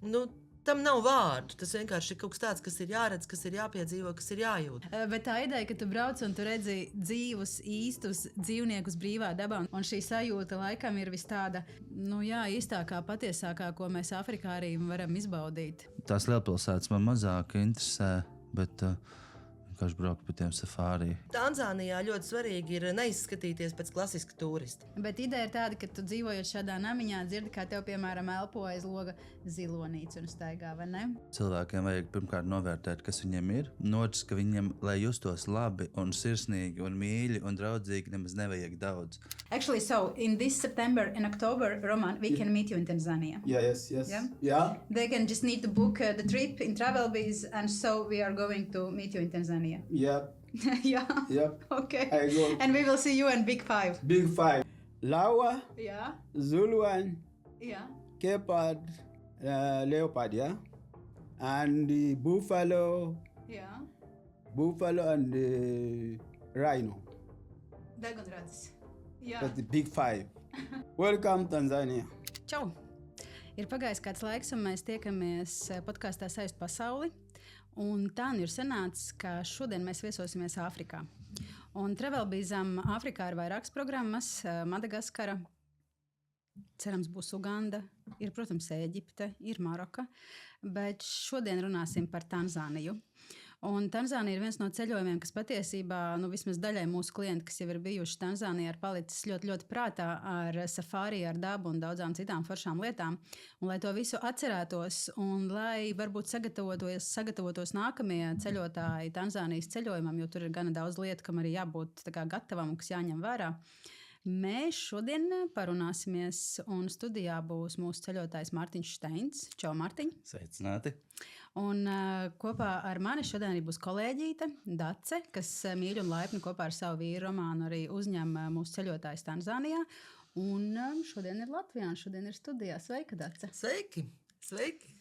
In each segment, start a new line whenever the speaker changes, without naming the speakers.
Nu, tam nav vārdu. Tas vienkārši ir kaut kas tāds, kas ir jāredz, kas ir jāpiedzīvo, kas ir jājūt.
Bet tā ideja, ka tu brauc un tu redzi dzīvus, īstus dzīvniekus brīvā dabā, un šī sajūta laikam ir vis tāda, īstākā, patiesākā, ko mēs Afrikā arī varam izbaudīt.
Tās lielpilsētas man mazāk interesē, bet vienkārši braukt pa tiem safārī.
Tanzānijā ļoti svarīgi ir neizskatīties pēc klasiska turista.
Bet ideja ir tāda, ka tu dzīvojot šādā namiņā, dzirdi, kā tev, piemēram, elpo aiz loga zilonīts un staigā, vai ne?
Cilvēkiem vajag pirmkārt novērtēt, kas viņiem ir. Otrs, ka viņiem, lai justos labi un sirsnīgi un mīļi un draudzīgi, nemaz nevajag daudz.
Actually, so in this September and October, Roman, we can meet you in Tanzania.
Yes. Yeah.
They can just need to book the trip in Travelbiz, and so we are going to meet you in Tanzania.
Yep.
Yeah.
Yep.
Okay.
I go.
And we will see you in Big Five.
Big Five. Lawa,
Yeah.
Zuluan,
Yeah.
Leopard, leopard, yeah, and the buffalo and the rhino.
Dagunradzes. Jā.
That's the Big Five. Welcome, Tanzania.
Čau! Ir pagājis kāds laiks, un mēs tiekamies podkāstā Sajust pasauli. Un tā nu ir sanācis, ka šodien mēs viesosimies Āfrikā. Un Travelbizam Āfrikā ir vairākas programmas, Madagaskara, cerams būs Uganda, ir, protams, Ēģipte, ir Maroka, bet šodien runāsim par Tanzāniju. Un Tanzānija ir viens no ceļojumiem, kas patiesībā, vismaz daļai mūsu klienti, kas jau ir bijuši Tanzānijā, ir palicis ļoti, ļoti prātā ar safāri, ar dabu un daudzām citām foršām lietām. Un, lai to visu atcerētos un lai varbūt sagatavotos nākamie ceļotāji Tanzānijas ceļojumam, jo tur ir gana daudz lietu, kam arī jābūt gatavam un kas jāņem vērā. Mēs šodien parunāsimies, un studijā būs mūsu ceļotājs Mārtiņš Steins. Čau, Mārtiņ!
Sveicināti!
Un kopā ar mani šodien arī būs kolēģīte Dace, kas mīļi un laipni kopā ar savu vīru Romānu arī uzņem mūsu ceļotājs Tanzānijā. Un šodien ir Latvijā, un šodien ir studijā. Sveika, Dace!
Sveiki! Sveiki!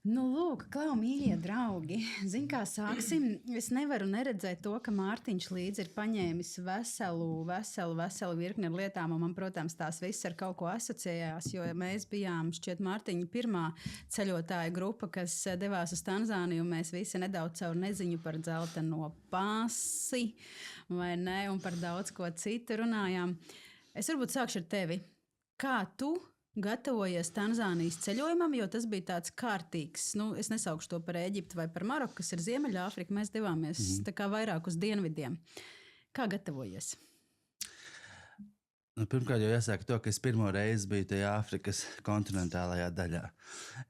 Lūk, klau, mīļie draugi. Zin, kā sāksim? Es nevaru neredzēt to, ka Mārtiņš līdzi ir paņēmis veselu virkni ar lietām, un man, protams, tās viss ar kaut ko asociējās, jo mēs bijām, šķiet, Mārtiņa pirmā ceļotāja grupa, kas devās uz Tanzāniju, un mēs visi nedaudz caur neziņu par dzelteno pasi, vai ne, un par daudz ko citu runājām. Es varbūt sākšu ar tevi. Kā tu gatavojies Tanzānijas ceļojumam, jo tas bija tāds kārtīgs, es nesaukšu to par Ēģipti vai par Maroku, kas ir Ziemeļāfrika, mēs devāmies tā kā vairāk uz dienvidiem. Kā gatavojies?
Pirmkārt jau jāsaka to, ka es pirmo reizi biju tajā Āfrikas kontinentālajā daļā.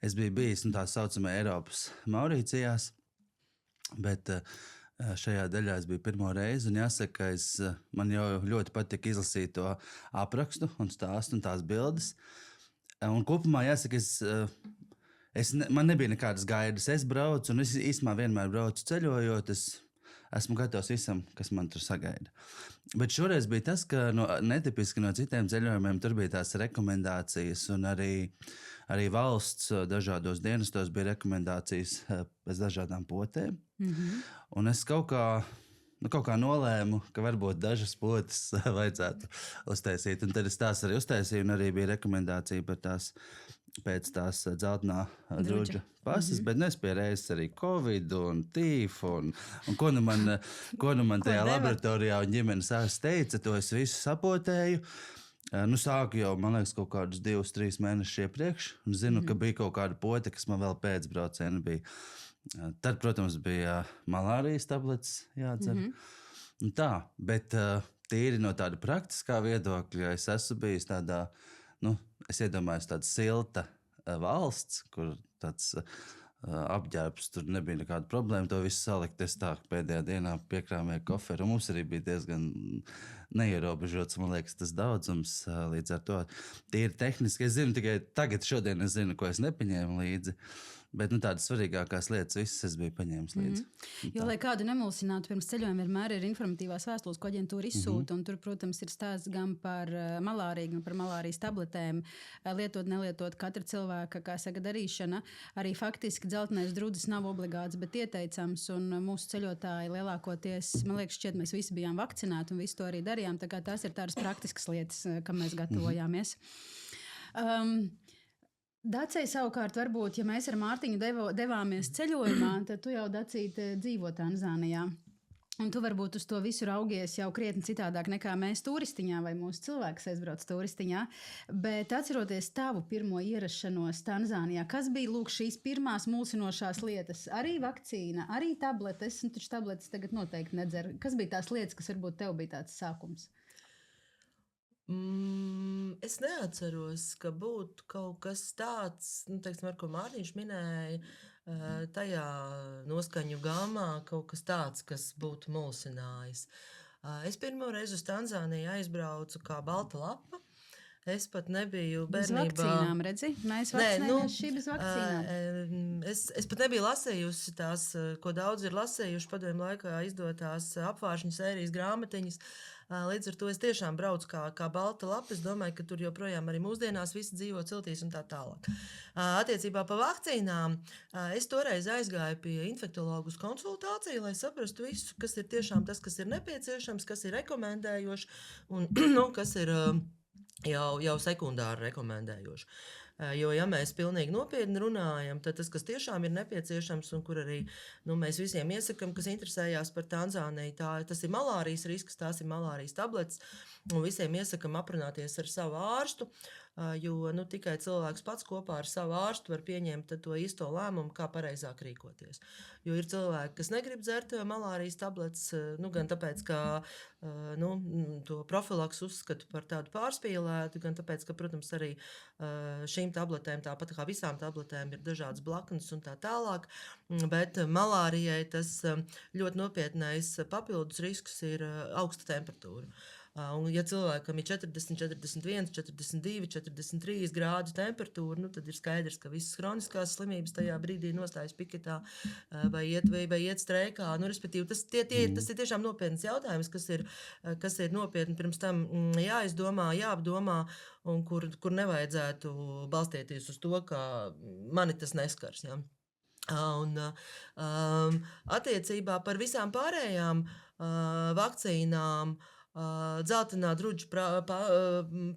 Es biju bijis tā saucamā Eiropas Maurīcijās, bet šajā daļā es biju pirmo reizi, un jāsaka, ka man jau ļoti patika izlasīt to aprakstu un stāstu un tās bildes. Un kopumā jāsaka, man nebija nekādas gaidas. Es braucu, un es īstenībā vienmēr braucu ceļojot. Es esmu gatavs visam, kas man tur sagaida. Bet šoreiz bija tas, ka netipiski no citiem ceļojumiem tur bija tās rekomendācijas, un arī valsts dažādos dienestos bija rekomendācijas pēc dažādām potēm. Un es kaut kā nolēmu, ka varbūt dažas potes vajadzētu uztaisīt. Un tad es tās arī uztaisīju, un arī bija rekomendācija par pēc tās dzeltenā druģa pasas, bet es pie reizes arī Covid un tīfu, un ko nu man tajā laboratorijā un ģimenes ārsts teica, to es visu sapotēju. Sāku jau, man liekas, kaut kādus 2-3 mēnešus iepriekš, un zinu, ka bija kaut kāda pote, kas man vēl pēc brauciena bija. Tad, protams, bija malārijas tabletes jādzer. Tā, bet tīri no tāda praktiskā viedokļa es esmu bijis tādā, es iedomājos tāda silta valsts, kur tāds apģērbs, tur nebija nekāda problēma, to visu salikt. Es tā pēdējā dienā piekrāmēju koferu, un mums arī bija diezgan neierobežots, man liekas, tas daudzums līdz ar to. Tīri tehniski, es zinu tikai tagad, šodien es zinu, ko es nepaņēmu līdzi. Bet tādas svarīgākās lietas visas es biju paņēmis līdzi.
Jo, lai kādu nemulsinātu, pirms ceļojuma vienmēr ir informatīvās vēstules, ko aģentūra izsūta, un tur, protams, ir stāsts gan par malāriju, gan par malārijas tabletēm, lietot, nelietot katra cilvēka, kā saka, darīšana. Arī faktiski dzeltenais drudzis nav obligāts, bet ieteicams, un mūsu ceļotāji lielākoties, man liekas, šķiet, mēs visi bijām vakcinēti un visu to arī darījām, tā kā tās ir tādas praktiskas lietas, kam mēs gatavojāmies. Dacei savukārt, varbūt, ja mēs ar Mārtiņu devāmies ceļojumā, tad tu jau, Dacīt, dzīvo Tanzānijā. Un tu varbūt uz to visu raugies jau krietni citādāk nekā mēs turistiņā vai mūsu cilvēks aizbrauc turistiņā. Bet atceroties tavu pirmo ierašanos Tanzānijā, kas bija lūk šīs pirmās mulsinošās lietas? Arī vakcīna, arī tabletes, un taču tabletes tagad noteikti nedzer. Kas bija tās lietas, kas varbūt tev bija tāds sākums?
Es neatceros, ka būtu kaut kas tāds, teiksim, ar ko Mārtiņš minēja, tajā noskaņu gamā kaut kas tāds, kas būtu mulsinājis. Es pirmo reizi uz Tanzāniju aizbraucu kā balta lapa. Es pat nebiju bērnībā.
Bez vakcīnām, redzi? Mēs vakcinējamies šī bez vakcīnām.
Es pat nebiju lasījusi tās, ko daudz ir lasījuši padomju laikā izdotās apvāršņu sērijas grāmatiņas. Līdz ar to es tiešām braucu kā balta lapa. Es domāju, ka tur joprojām arī mūsdienās visi dzīvo ciltīs un tā tālāk. Attiecībā par vakcīnām, es toreiz aizgāju pie infektologa uz konsultāciju, lai saprastu visu, kas ir tiešām tas, kas ir nepieciešams, kas ir rekomendējoši un kas ir jau sekundāri rekomendējoši. Jo, ja mēs pilnīgi nopietni runājam, tad tas, kas tiešām ir nepieciešams un kur arī mēs visiem iesakam, kas interesējās par Tanzāniju, tas ir malārijas risks, tās ir malārijas tabletes, un visiem iesakam aprunāties ar savu ārstu, jo tikai cilvēks pats kopā ar savu ārstu var pieņemt to īsto lēmumu, kā pareizāk rīkoties. Jo ir cilvēki, kas negrib dzert malārijas tabletes, gan tāpēc, ka to profilaks uzskatu par tādu pārspīlētu, gan tāpēc, ka, protams, arī šīm tabletēm, tāpat kā visām tabletēm, ir dažādas blaknes un tā tālāk, bet malārijai tas ļoti nopietnais papildus risks ir augsta temperatūra. Un, ja cilvēkam ir 40, 41, 42, 43 grādu temperatūra, tad ir skaidrs, ka visas kroniskās slimības tajā brīdī nostājas piketā vai iet streikā. Respektīvi, tas ir tiešām nopietns jautājums, kas ir nopietni pirms tam jāapdomā, un kur nevajadzētu balstīties uz to, ka mani tas neskars. Ja? Un attiecībā par visām pārējām vakcīnām, dzeltenā druģu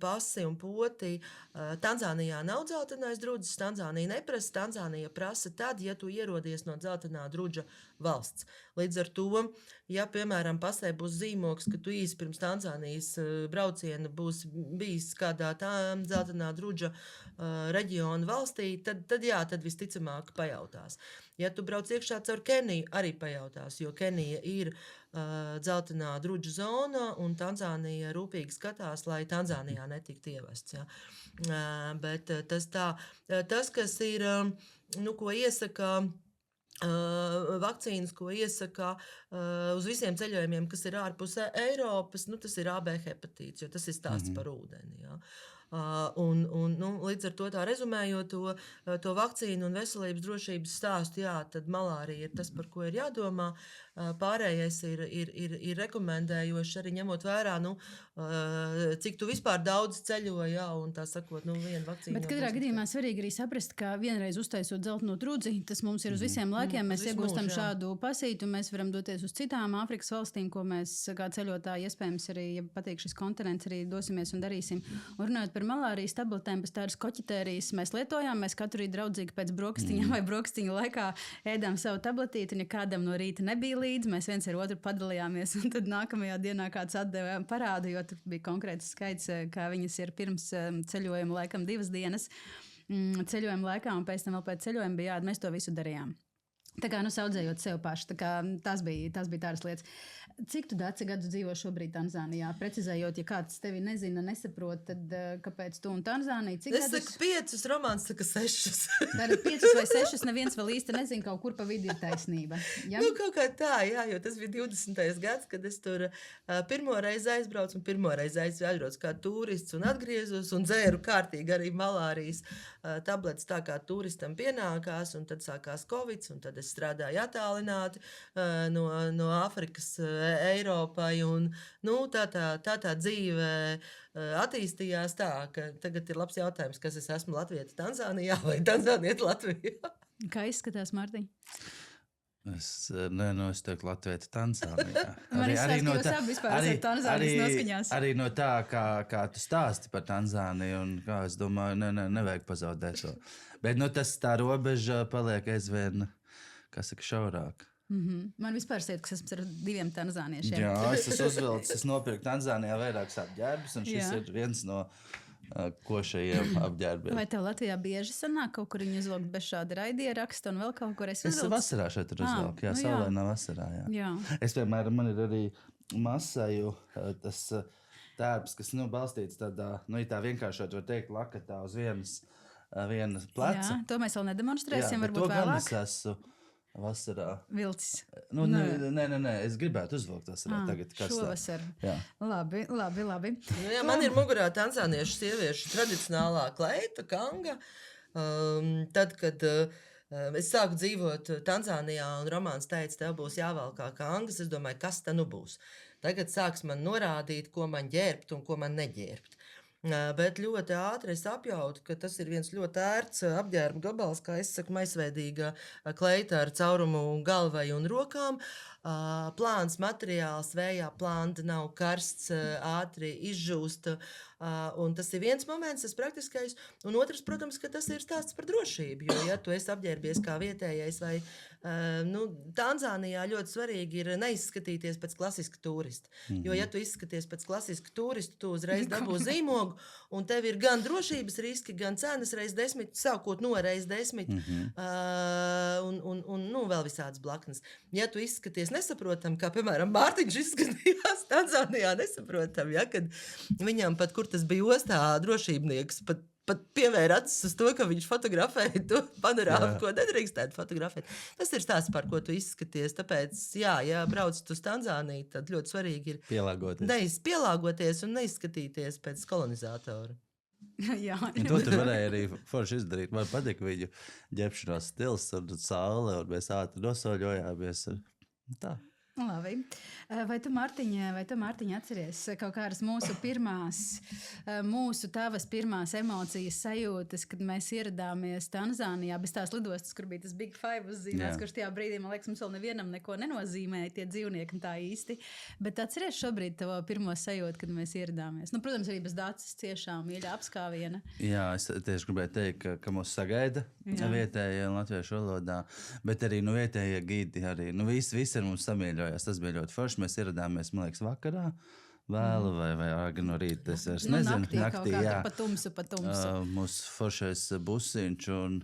pasi un poti. Tanzānijā nav dzeltenais druģis, Tanzānija neprasa. Tanzānija prasa tad, ja tu ierodies no dzeltenā druģa valsts. Līdz ar to, ja, piemēram, pasē būs zīmoks, ka tu īsi pirms Tanzānijas brauciena būs bijis kādā dzeltenā druģa reģiona valstī, tad visticamāk pajautās. Ja tu brauc iekšā caur Keniju, arī pajautās, jo Kenija ir dzeltenā druģa zona, un Tanzānija rūpīgi skatās, lai Tanzānijā netiktu ievests. Ja. Bet tas, kas ir, ko iesaka vakcīnas, ko iesaka uz visiem ceļojumiem, kas ir ārpus Eiropas, tas ir AB hepatīts, jo tas ir stāsts par ūdeni. Ja. Līdz ar to tā rezumējot to vakcīnu un veselības drošības stāstu, tad malārija ir tas, par ko ir jādomā. Pārējais ir rekomendējoši arī ņemot vērā, cik tu vispār daudz ceļo, un tā sakot, viena vakcīna.
Bet katrā gadījumā svarīgi arī saprast, ka vienreiz uztaisot dzelteno drudzi, tas mums ir uz visiem laikiem, mēs iegūstam šādu pasītu, un mēs varam doties uz citām Āfrikas valstīm, ko mēs kā ceļotāji iespējams arī, ja patīk šis kontinents, arī dosimies un darīsim. Un runājot par malārijas tabletēm, bez tādas koķitērijas mēs lietojām, mēs katru rīt draudzīgi pēc brokastiņa vai brokastiņa laikā ēdām savu tabletīti, un ja kādam no rīta nebija līdzi, mēs viens ar otru padalījāmies, un tad nākamajā dienā kāds atdeva parādu, jo tur bija konkrēts skaits, kā viņas ir pirms ceļojuma laikam 2 dienas ceļojuma laikā, un pēc tam vēl pēc ceļojuma bija mēs to visu darījām. Tā kā saudzējot sev paši, tā kā tas bija tādas lietas. Cik tu, Dace, gadus dzīvo šobrīd Tanzānijā? Precizējot, ja kāds tevi nezina, nesaprot, tad kāpēc tu un Tanzānija? Cik
es
gadus?
saku 5, Romāns saka 6.
Tātad 5 vai 6, neviens vēl īsti nezina, kaut kur pa vidi ir taisnība. Ja?
Kaut kā tā, jo tas bija 20. gads, kad es tur pirmo reizi aizbraucu un pirmo reizi aizbraucu kā turists un atgriezos un dzēru kārtīgi arī malārijas tabletes tā kā turistam pienākās, un tad sākās Covid, un tad es strādāju attālināti no Āfrikas Eiropai, un tā dzīve attīstījās tā, ka tagad ir labs jautājums, kas es esmu latvieta Tanzānijā vai Tanzānieta Latvijā.
Kā izskatās, Mārtiņ?
Es teiktu Latviju Tanzānijā.
Man izskatās, ka jūs abi vispār esat Tanzānijas noskaņās.
Arī no tā, kā tu stāsti par Tanzāniju, un kā es domāju, nevajag pazaudēt to. Bet tā robeža paliek aizvien, kas saka, šaurāk.
Man vispār šķiet, ka esmu ar 2 tanzāniešiem.
Jā, es esmu uzvilcis, es nopirku Tanzānijā vairākus apģērbus, un šis ir viens no košajiem apģērbiem.
Vai tev Latvijā bieži sanāk kaut kur viņu uzvilkt bez šāda raidieraksta un vēl kaut kur
Es vasarā šeit uzvilku, jā, saulainā vasarā, jā. Es, piemēram, man ir arī masaju tas tērps, kas, balstīts tādā, tā vienkāršot, var teikt, lakatā uz vienas pleca.
Jā, to mēs vēl nedemonstrēsim, varbūt
vēlāk.
vēlāk.
To gan es esmu vasarā.
Vilcis.
Nē, es gribētu uzvilkt vasarā tagad.
Šovasar. Labi.
Jā, man ir mugurā tanzāniešu sieviešu tradicionālā kleita, kanga. Tad, kad es sāku dzīvot Tanzānijā un Romāns teica, tev būs jāvalkā kangas, es domāju, kas ta nu būs. Tagad sāks man norādīt, ko man ģērbt un ko man neģērbt. Bet ļoti ātri es apjautu, ka tas ir viens ļoti ērts apģērba gabals, kā es saku, maisveidīga kleita ar caurumu galvai un rokām. Plāns materiāls, vējā plānta nav karsts, ātri izžūst. Un tas ir viens moments, tas praktiskais. Un otrs, protams, ka tas ir stāsts par drošību. Jo, ja tu esi apģērbies kā vietējais vai Tanzānijā ļoti svarīgi ir neizskatīties pēc klasiska turista. Jo, ja tu izskaties pēc klasiska turista, tu uzreiz dabū zīmogu, un tev ir gan drošības riski, gan cenas reiz 10, sākot no reiz 10, un vēl visādas blaknes. Ja tu izskaties nesaprotam, kā, piemēram, Mārtiņš izskatījās Tanzānijā nesaprotam, ja, kad viņam pat, kur tas bija ostā, drošībnieks, pat pievēra acis uz to, ka viņš fotografēja to panorāmu, ko nedrīkstētu fotografēt. Tas ir stāsts, par ko tu izskaties. Tāpēc, ja brauc uz Tanzāniju, tad ļoti svarīgi ir pielāgoties un neizskatīties pēc kolonizatora.
Jā.
To tur varēja arī forši izdarīt. Man patīk viņu ģērbšanās stils un saule, un mēs ātri nosoļojāmies. Tā.
Labi. Vai tu, Mārtiņ, atceries kaut kādas tavas pirmās emocijas sajūtas, kad mēs ieradāmies Tanzānijā, bez tās lidostas, kur bija tas Big Five uzzīmēts, kurš tajā brīdī, man liekas, mums vēl nevienam neko nenozīmēja, tie dzīvnieki un tā īsti. Bet atceries šobrīd tavu pirmo sajūtu, kad mēs ieradāmies? Protams, arī bez dacis ciešām mīļā apskāviena. Jā,
es tieši gribēju teikt, ka mūs sagaida vietējie latviešu valodā, bet arī vietējie gidi arī. Visi ar mums samīļoja. Tas bija ļoti forši. Mēs ieradāmies, man liekas, vakarā, vēlu vai agri no rīta. Es nezinu,
naktī, jā. Pa tumsu.
Mūsu foršais busiņš un...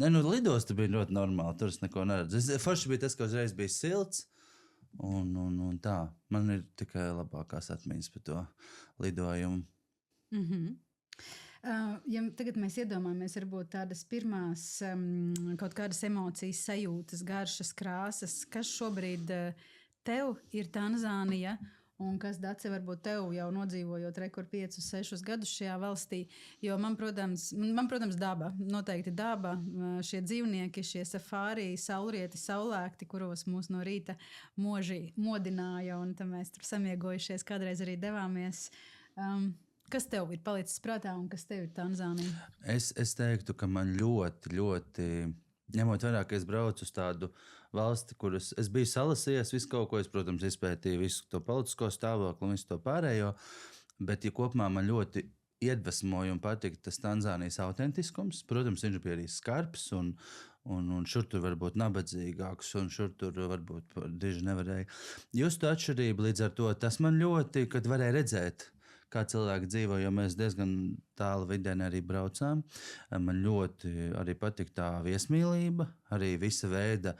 lidosta bija ļoti normāla, tur es neko neredzu. Forši bija tas, ka uzreiz bija silts un tā. Man ir tikai labākās atmiņas par to lidojumu.
Ja tagad mēs iedomājamies, varbūt tādas pirmās kaut kādas emocijas, sajūtas, garšas, krāsas, kas šobrīd tev ir Tanzānija un kas, Dace, varbūt tev jau nodzīvojot 5-6 gadus šajā valstī, jo man, protams, daba, noteikti daba, šie dzīvnieki, šie safāri, saulrieti, saulēkti, kuros mūs no rīta moži modināja, un tad mēs tur samiegojušies, kādreiz arī devāmies. Kas tev ir palicis prātā un kas tev ir Tanzānija?
Es teiktu, ka man ļoti, ņemot vērā, ka es braucu uz tādu valsti, kuras es biju salasījies, visu kaut ko, es, protams, izpētīju visu to politisko stāvokli un visu to pārējo, bet ja kopumā man ļoti iedvesmoja un patika tas Tanzānijas autentiskums. Protams, viņš bija arī skarbs un šur tur varbūt nabadzīgāks un šur tur varbūt diži nevarēja just atšķirību. Līdz ar to tas man ļoti, kad varēja redzēt, kā cilvēki dzīvo, jo mēs diezgan tālu vidienē arī braucām. Man ļoti arī patika tā viesmīlība, arī visa veida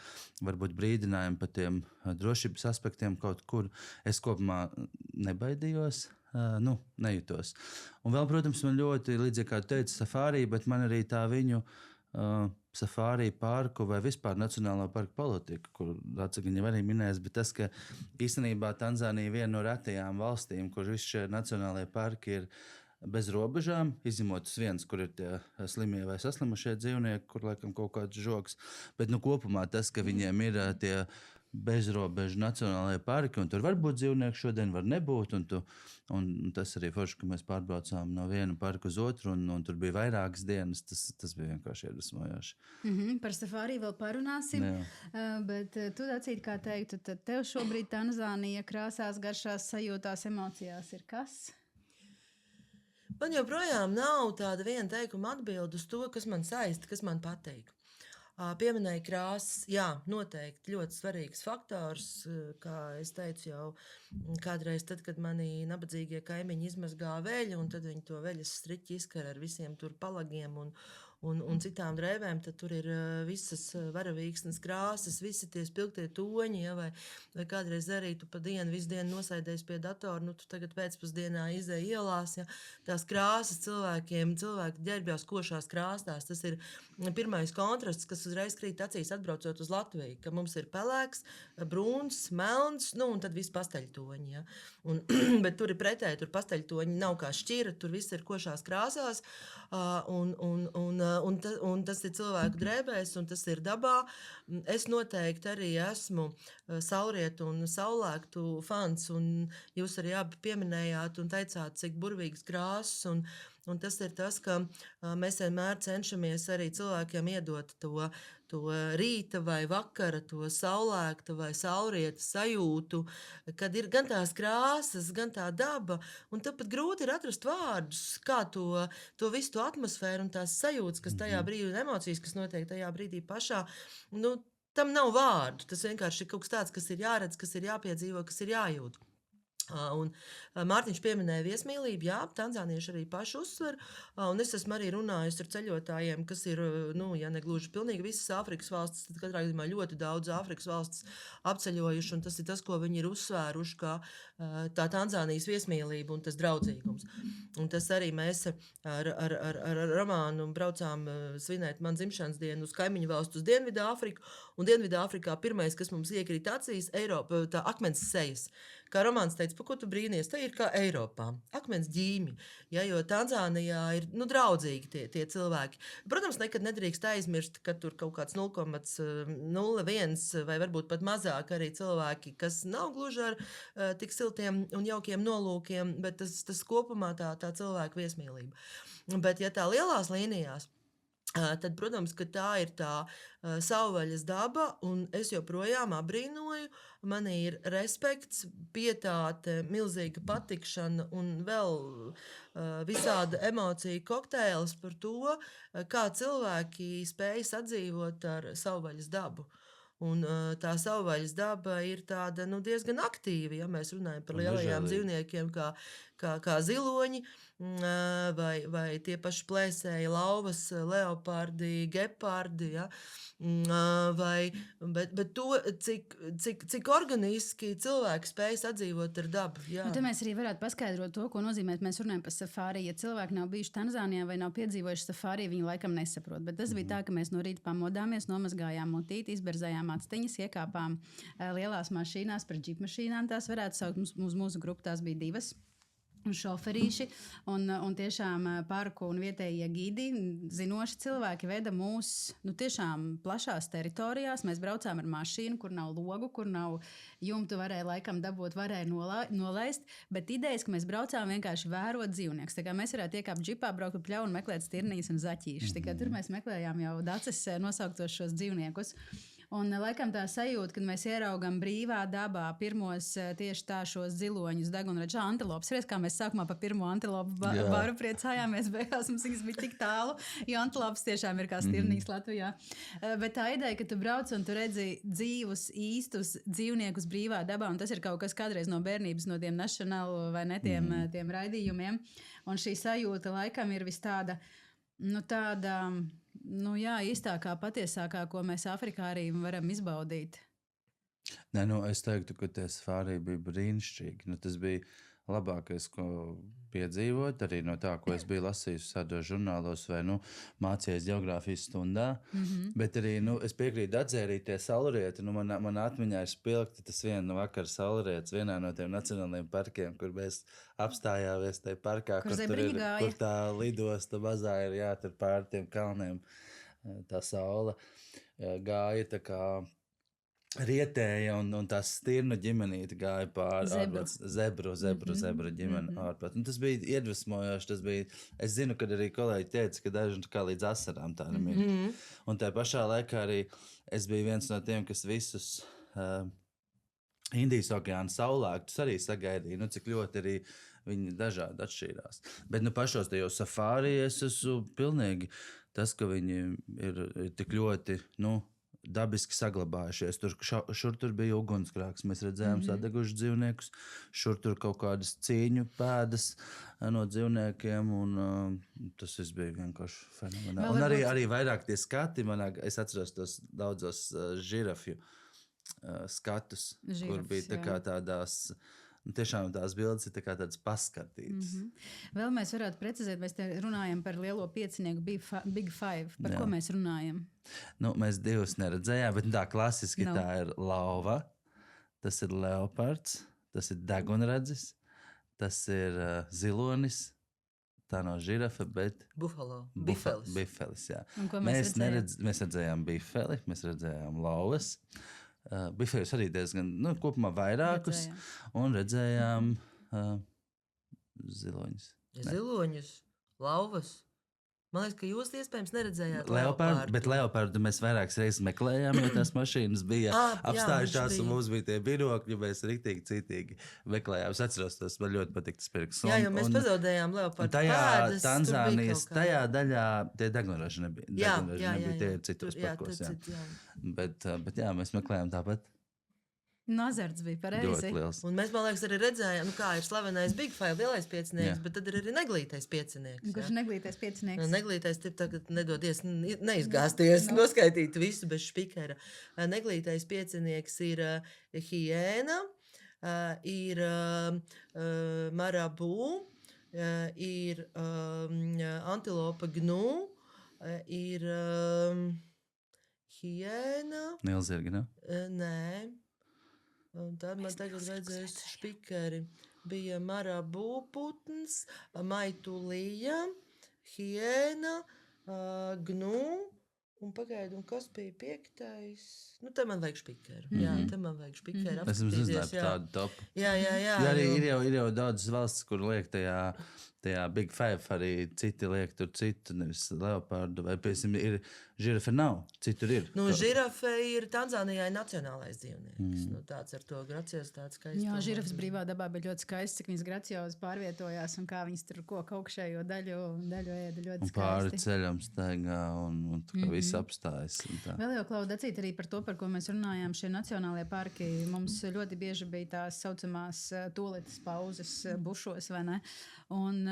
varbūt brīdinājumi par tiem drošības aspektiem kaut kur. Es kopumā nebaidījos, nejutos. Un vēl, protams, man ļoti, līdzīgi kā teica, safārī, bet man arī tā viņu safārī parku vai vispār nacionālā parka politika, kur Daciņa arī minēs, bet tas, ka īstenībā Tanzānija viena no retajām valstīm, kur visi šie nacionālajie parki ir bez robežām, izņemot viens, kur ir tie slimie vai saslimušie dzīvnieki, kur laikam kaut kāds žoks, bet kopumā tas, ka viņiem ir tie bezrobežu nacionālajie parki, un tur var būt dzīvnieki, šodien var nebūt. Un tas arī forši, ka mēs pārbraucām no viena parka uz otru, un tur bija vairākas dienas. Tas bija vienkārši iedvesmojoši.
Par safari vēl parunāsim.
Jā.
Bet tu, Dacīt, kā teiktu, tad tev šobrīd Tanzānija krāsās, garšās, sajūtās, emocijās ir kas?
Man joprojām nav tāda viena teikuma atbilde uz to, kas man saista, kas man patīk. Pieminēja krāsas, jā, noteikti ļoti svarīgs faktors, kā es teicu jau kādreiz, tad, kad mani nabadzīgie kaimiņi izmazgā veļu, un tad viņi to veļas striķi izkar ar visiem tur palagiem un citām drēbēm, tad tur ir visas varavīksnes krāsas, visi tie spilgtie toņi, ja, vai kādreiz arī tu pa dienu, visu dienu nosēdēs pie datora, nu tu tagad pēcpusdienā izēj ielās, ja, tās krāsas cilvēki ģērbjās košās krāstās, tas ir pirmais kontrasts, kas uzreiz krīt acīs atbraucot uz Latviju, ka mums ir pelēks, brūns, melns, nu un tad viss pasteļtoņi, ja. Bet tur ir pretēji, tur pasteļtoņi nav kā šķira, tur viss ir košās krāsās, un tas ir cilvēku drēbēs, un tas ir dabā. Es noteikti arī esmu saulrietu un saulēktu fans, un jūs arī abi pieminējāt un teicāt, cik burvīgas krāsas, un tas ir tas, ka mēs vienmēr cenšamies arī cilvēkiem iedot to rīta vai vakara, to saulēkta vai saulrieta sajūtu, kad ir gan tās krāsas, gan tā daba, un tāpat grūti ir atrast vārdus, kā to visu to atmosfēru un tās sajūtas, kas tajā brīdī, un emocijas, kas notiek tajā brīdī pašā, nu, tam nav vārdu, tas vienkārši ir kaut kas tāds, kas ir jāredz, kas ir jāpiedzīvo, kas ir jājūt. Un Mārtiņš pieminēja viesmīlību, jā, tanzānieši arī paši uzsver, un es esmu arī runājusi ar ceļotājiem, kas ir, nu, ja negluži pilnīgi visas Āfrikas valstis, tad katrā gadījumā ļoti daudz Āfrikas valstis apceļojuši, un tas ir tas, ko viņi ir uzsvēruši, kā tā Tanzānijas viesmīlība un tas draudzīgums. Un tas arī mēs ar Romānu braucām svinēt man dzimšanas dienu uz kaimiņu valstu uz Dienvidu Āfriku, un Dienvidu Āfrikā pirmais, kas mums iekrīt acīs, Eiropa, tā akmens sejas. Kā Romāns teica, pa ko tu brīnies, tā ir kā Eiropā, akmens ģīmi, ja, jo Tanzānijā ir, nu, draudzīgi tie cilvēki. Protams, nekad nedrīkst aizmirst, ka tur kaut kāds 0,01 vai varbūt pat mazāk arī cilvēki, kas nav gluži ar tik siltiem un jaukiem nolūkiem, bet tas kopumā tā cilvēku viesmīlība. Bet, ja tā lielās līnijās, tad, protams, ka tā ir tā savvaļas daba, un es joprojām abrīnoju, man ir respekts, pietāte, milzīga patikšana un vēl visāda emociju kokteils par to, kā cilvēki spēj sadzīvot ar savvaļas dabu. Un tā savvaļas daba ir tāda, nu, diezgan aktīva, ja mēs runājam par lielajām dzīvniekiem, kā ziloņi, vai tie paši plēsēji, lauvas, leopardi, gepardi, ja? Bet to, cik organiski cilvēki spēj sadzīvot ar dabu. Jā.
Nu, te mēs arī varētu paskaidrot to, ko nozīmē, mēs runājam par safari. Ja cilvēki nav bijuši Tanzānijā vai nav piedzīvojuši safari, viņi laikam nesaprot. Bet tas bija tā, ka mēs no rīta pamodāmies, nomazgājām mutīti, izberzējām actiņas, iekāpām lielās mašīnās par džipmašīnām. Tās varētu saukt, uz mūsu grupu tās bija 2. Un šoferīši, un tiešām parku un vietējie gidi, zinoši cilvēki veda mūs, nu, tiešām plašās teritorijās. Mēs braucām ar mašīnu, kur nav logu, kur nav jumtu, varēja laikam dabūt, varēja nolaist, bet idejas, ka mēs braucām vienkārši vērot dzīvniekus. Tā kā mēs varētu iekāpt džipā, braukt pa pļaunu, meklēt stirniņas un zaķīšus. Tā kā tur mēs meklējām jau Daces nosauktos šos dzīvniekus. Un laikam tā sajūta, kad mēs ieraugam brīvā dabā pirmos tieši tā šos ziloņus, degunraža antilopes. Redz, kā mēs sākumā pa pirmo antilopu baru priecājāmies, beigās mums viņas bija tik tālu, jo antilopes tiešām ir kā stirnīgs Latvijā. Bet tā ideja, ka tu brauc un tu redzi dzīvus, īstus dzīvniekus brīvā dabā, un tas ir kaut kas kādreiz no bērnības, no tiem nacionālu vai ne tiem raidījumiem. Un šī sajūta laikam ir vis tāda, nu tāda... Nu jā, īstākā, patiesākā, ko mēs Āfrikā arī varam izbaudīt.
Nē, nu, es teiktu, ka tie safari bija brīnišķīgi. Nu, tas bija labākais, ko piedzīvot, arī no tā, ko es biju lasījis tādos žurnālos vai mācījies geogrāfijas stundā. Bet arī es piekrītu atzērīties saulrieti. Man atmiņā ir spilgti tas viena vakara saulrietis vienā no tiem nacionālajiem parkiem, kur mēs apstājāmies tajā parkā, kur tā lidosta mazā ir, jā, tur pār tiem kalniem tā saule gāja tā kā rietēja un tās stirnu ģimenīte gāja pāri zebru ģimeni ārpēc. Un tas bija iedvesmojoši. Es zinu, kad arī kolēģi teica, ka daži kā līdz asarām tādam ir. Un tajā pašā laikā arī es biju viens no tiem, kas visus Indijas okeāna saulēktus arī sagaidīja. Cik ļoti arī viņi dažādi atšķīrās. Bet pašos tajos safāri es esmu pilnīgi tas, ka viņi ir tik ļoti, dabiski saglabājušies. Šur bija ugunsgrēks. Mēs redzējām sadegušus dzīvniekus. Šur kaut kādas cīņu pēdas no dzīvniekiem. Tas viss bija vienkārši fenomenāli. Un arī vairāk tie skati. Es atceros tos daudzos žirafju skatus, kur bija tā kā tādās. Tiešām tās bildes ir tādas paskatītas.
Vēl mēs varētu precizēt, mēs te runājam par lielo piecinieku Big Five. Par ko mēs runājam?
Mēs divus neredzējām, bet tā klasiski tā ir lauva, tas ir leopards, tas ir degunradzis, tas ir zilonis, tā nav žirafa, bet bifelis. Jā. Mēs redzējām bifeli, mēs redzējām lauvas. Bifējus arī diezgan, kopumā vairākus, un redzējām ziloņus.
Ziloņus, lauvas. Man liekas, ka jūs iespējams neredzējāt
leopardu. Bet leopardu mēs vairākas reizes meklējām, jo tās mašīnas bija apstājušās, un mums bija tie binokļi, mēs riktīgi citīgi meklējām. Es atceros, tas man ļoti patīk tas pirks.
Jā, jo mēs pazaudējām leopardu pēdas.
Tanzānijas tajā daļā tie degunraži nebija. Tie ir citos parkos. Bet jā, mēs meklējām tāpat.
Azarts bija pareizi.
Un mēs, man liekas, arī redzējām, kā ir slavenais Big Five, lielais piecinieks, bet tad ir arī neglītais piecinieks.
Kurš neglītais piecinieks?
Neglītais tagad nedodies, neizgāsties, noskaitīt visu bez špikera. Neglītais piecinieks ir hiēna, ir marabū, ir antilopa gnu, ir hiēna.
Nilzirgi, ne?
Nē. Un tad man tagad vajadzēs špikeri. Bija marabū putns, maitulija, hiēna, gnu, un pagaidu, un kas bija piektais? Te man vajag špikeru. Jā, te man vajag špikeru.
Es jums uzzināju par tādu topu.
Jā.
Ir jau daudzas valstis, kur liek tajā Big Five, arī citi liek tur citu, nevis leopardu, vai, piemēram, ir žirafe nav, citur ir.
Žirafe ir Tanzānijai nacionālais dzīvnieks. Tāds ar to graciozitāti skaisti.
Jā, žirafes brīvā dabā bija ļoti skaisti, cik viņas graciozi pārvietojās un kā viņas tur koku augšējo daļu ēda ļoti skaisti.
Un pāri ceļam staigā un viss apstājas.
Vēl jau, Klauda, acīt arī par to, par ko mēs runājām, šie nacionālie parki. Mums ļoti bieži bija tās saucamās toaletes pauzes bušos, vai ne? Un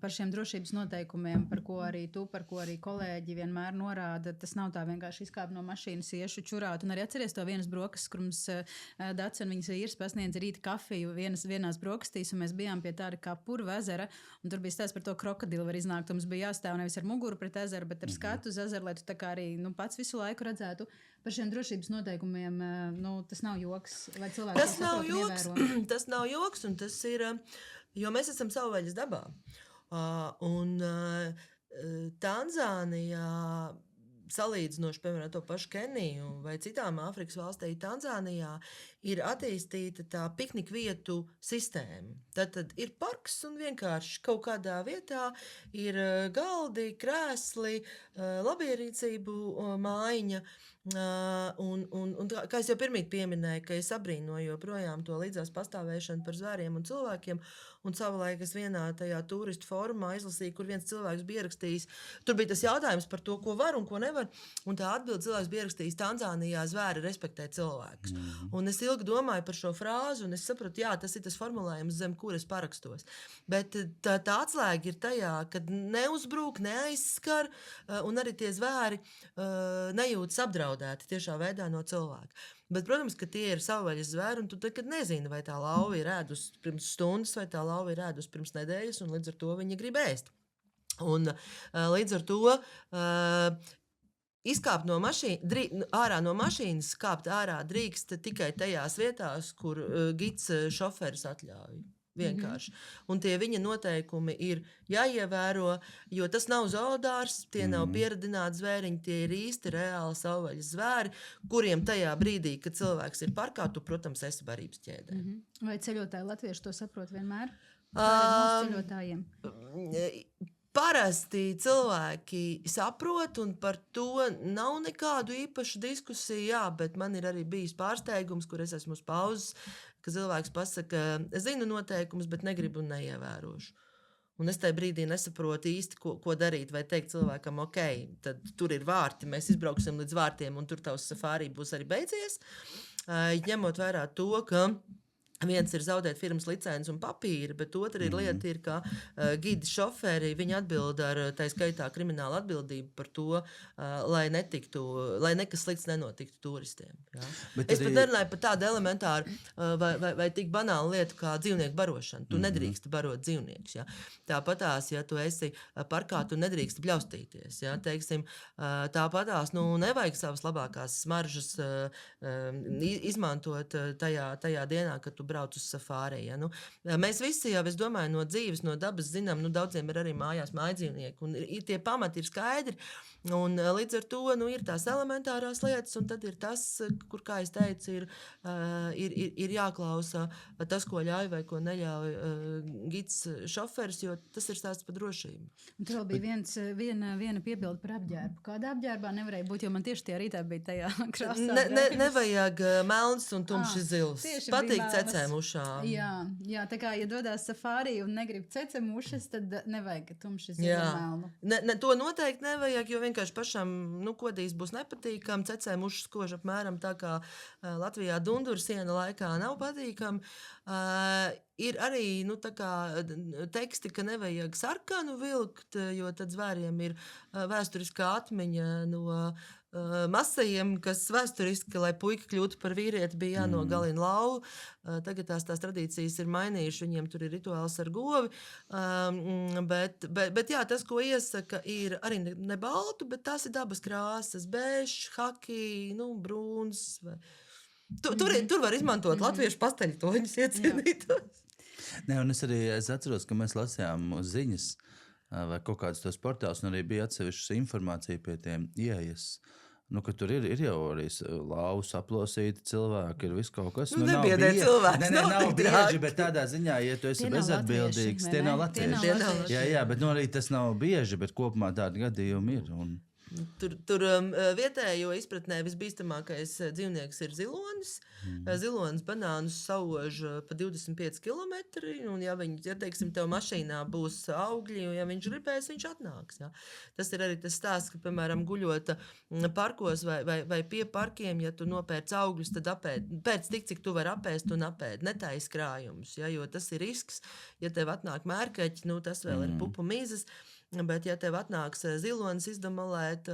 par šiem drošības noteikumiem, par ko arī tu, par ko arī kolēģi vienmēr norāda, tas nav tā vienkārši izkāpt no mašīnas, iešu čurāt. Un arī atceries to vienas brokastis, kur mums Daci un viņas vīrs pasniedz rīta kafiju vienās brokastīs, un mēs bijām pie tāda kā Purva ezera, un tur bija stāsts par to krokodilu var iznākt. Mums bija jāstāv nevis ar muguru pret ezeru, bet ar skatu uz ezeru, lai tu tā kā arī pats visu laiku redzētu. Par šiem drošības noteikumiem, tas nav joks, lai cilvēki
tas nav joks, tas nav joks, un tas ir, jo mēs esam savvaļas dabā. Un Tanzānijā, salīdzinoši, piemēram, to pašu Keniju vai citām Āfrikas valstī, Tanzānijā ir attīstīta tā pikniku vietu sistēma. Tad ir parks un vienkārši kaut kādā vietā ir galdi, krēsli, labierīcību mājiņa. Un kā es jau pirmīt pieminēju, ka es abrīnoju joprojām to līdzās pastāvēšanu par zvēriem un cilvēkiem, un savulaik es vienā tajā turistu fórumā izlasīju, kur viens cilvēks bija ierakstījis, tur bija tas jautājums par to, ko var un ko nevar, un tā atbilde cilvēks bija ierakstījis: Tanzānijā zvēri respektē cilvēkus. Un es ilgi domāju par šo frāzi, un es sapratu, jā, tas ir tas formulējums, zem kur es parakstos. Bet tā atslēga ir tajā, kad neuzbrūk, neaizskar, un arī tie zvēri nejūtas apdraudēti tiešā veidā no cilvēka. Bet, protams, ka tie ir savvaļas zvēri, un tu nekad nezini, vai tā lauva ir ēdus pirms stundas, vai tā lauva ir ēdus pirms nedēļas, un līdz ar to viņa grib ēst. Un līdz ar to izkāpt no ārā no mašīnas, kāpt ārā drīkst tikai tajās vietās, kur gids šoferis atļauj. Vienkārši. Un tie viņa noteikumi ir jāievēro, jo tas nav zoodārs, tie nav pieradināti zvēriņi, tie ir īsti reāli savvaļas zvēri, kuriem tajā brīdī, kad cilvēks ir parkā, tu, protams, esi barības ķēdē.
Vai ceļotāji latvieši to saprot vienmēr? Kā ir mūsu ceļotājiem?
Parasti cilvēki saprot, un par to nav nekādu īpašu diskusiju, jā, bet man ir arī bijis pārsteigums, kur es esmu uz pauzes, ka cilvēks pasaka, es zinu noteikumus, bet negribu un neievērošu. Un es tajā brīdī nesaprotu īsti, ko darīt, vai teikt cilvēkam, ok, tad tur ir vārti, mēs izbrauksim līdz vārtiem, un tur tavs safārī būs arī beidzies. Ņemot vērā to, ka viens ir zaudēt firmas licenci un papīri, bet otra ir lieta, ir, ka gidi šoferi, viņi atbild ar tā skaitā kriminālu atbildību par to, lai nekas slikts nenotiktu turistiem. Ja? Es pat nerunāju par tādu elementāru vai tik banālu lietu kā dzīvnieku barošanu. Tu nedrīkst barot dzīvniekus. Ja? Tāpatās, ja tu esi parkā, tu nedrīkst bļaustīties. Ja? Teiksim, tāpatās, nevajag savas labākās smaržas izmantot tajā dienā, kad tu brauc uz safāri. Ja? Mēs visi jau, es domāju, no dzīves, no dabas zinām, daudziem ir arī mājās mājdzīvnieki, un tie pamati ir skaidri, un līdz ar to ir tās elementārās lietas, un tad ir tas, kur, kā es teicu, ir jāklausa tas, ko ļauj vai ko neļauj gids šoferis, jo tas ir stāsts par drošību.
Un tur vēl bija viena piebilde par apģērbu. Kādā apģērbā nevarēja būt, jo man tieši tie rītā bija tajā krāsā.
Nevajag melns un tumši zils. Patīk cecemušām.
Jā, tā kā, ja dodās safārī un negrib cecemušas, tad nevajag tumši zilu melnu.
To noteikti nevajag, jo vienkārši pašam, kodīs būs nepatīkam. Cecemušas kož apmēram tā kā Latvijā dunduru siena laikā nav patīkam. Ir arī teksti, ka nevajag sarkanu vilkt, jo tad zvēriem ir vēsturiskā atmiņa no masajiem, kas vēsturiski, lai puika kļūtu par vīrieti, bija jānogalina lauvu. Tagad tās tradīcijas ir mainījuši, viņiem tur ir rituāls ar govi. Bet jā, tas, ko iesaka, ir arī ne baltu, bet tās ir dabas krāsas, bežs, haki, brūns. Tur var izmantot latviešu pasteļtoņus iecienītos.
Nē, un es atceros, ka mēs lasījām ziņas vai kaut kādus tos portālus, un arī bija atsevišķas informācija pie tiem ieejas. Ka tur ir jau arī lauvas aplosīti cilvēki, ir viss kaut kas.
Nebiedē cilvēks.
Nav bieži, bet tādā ziņā, ja tu esi bezatbildīgs, tie nav latvieši. Jā, bet arī tas nav bieži, bet kopumā tādi gadījumi ir.
Tur vietējo izpratnē visbīstamākais dzīvnieks ir zilonis. Zilonis banānus sauž pa 25 km, un ja teiksim, tev mašīnā būs augļi, un ja viņš gribēs, viņš atnāks. Ja? Tas ir arī tas stāsts, ka, piemēram, guļot parkos vai pie parkiem, ja tu nopērc augļus, tad pēc tik, cik tu vari apēst un apēd. Netais krājumus, ja? Jo tas ir risks. Ja tev atnāk mērkaķi, tas vēl ir pupu mīzes. Bet, ja tev atnāks zilonis izdamalēt,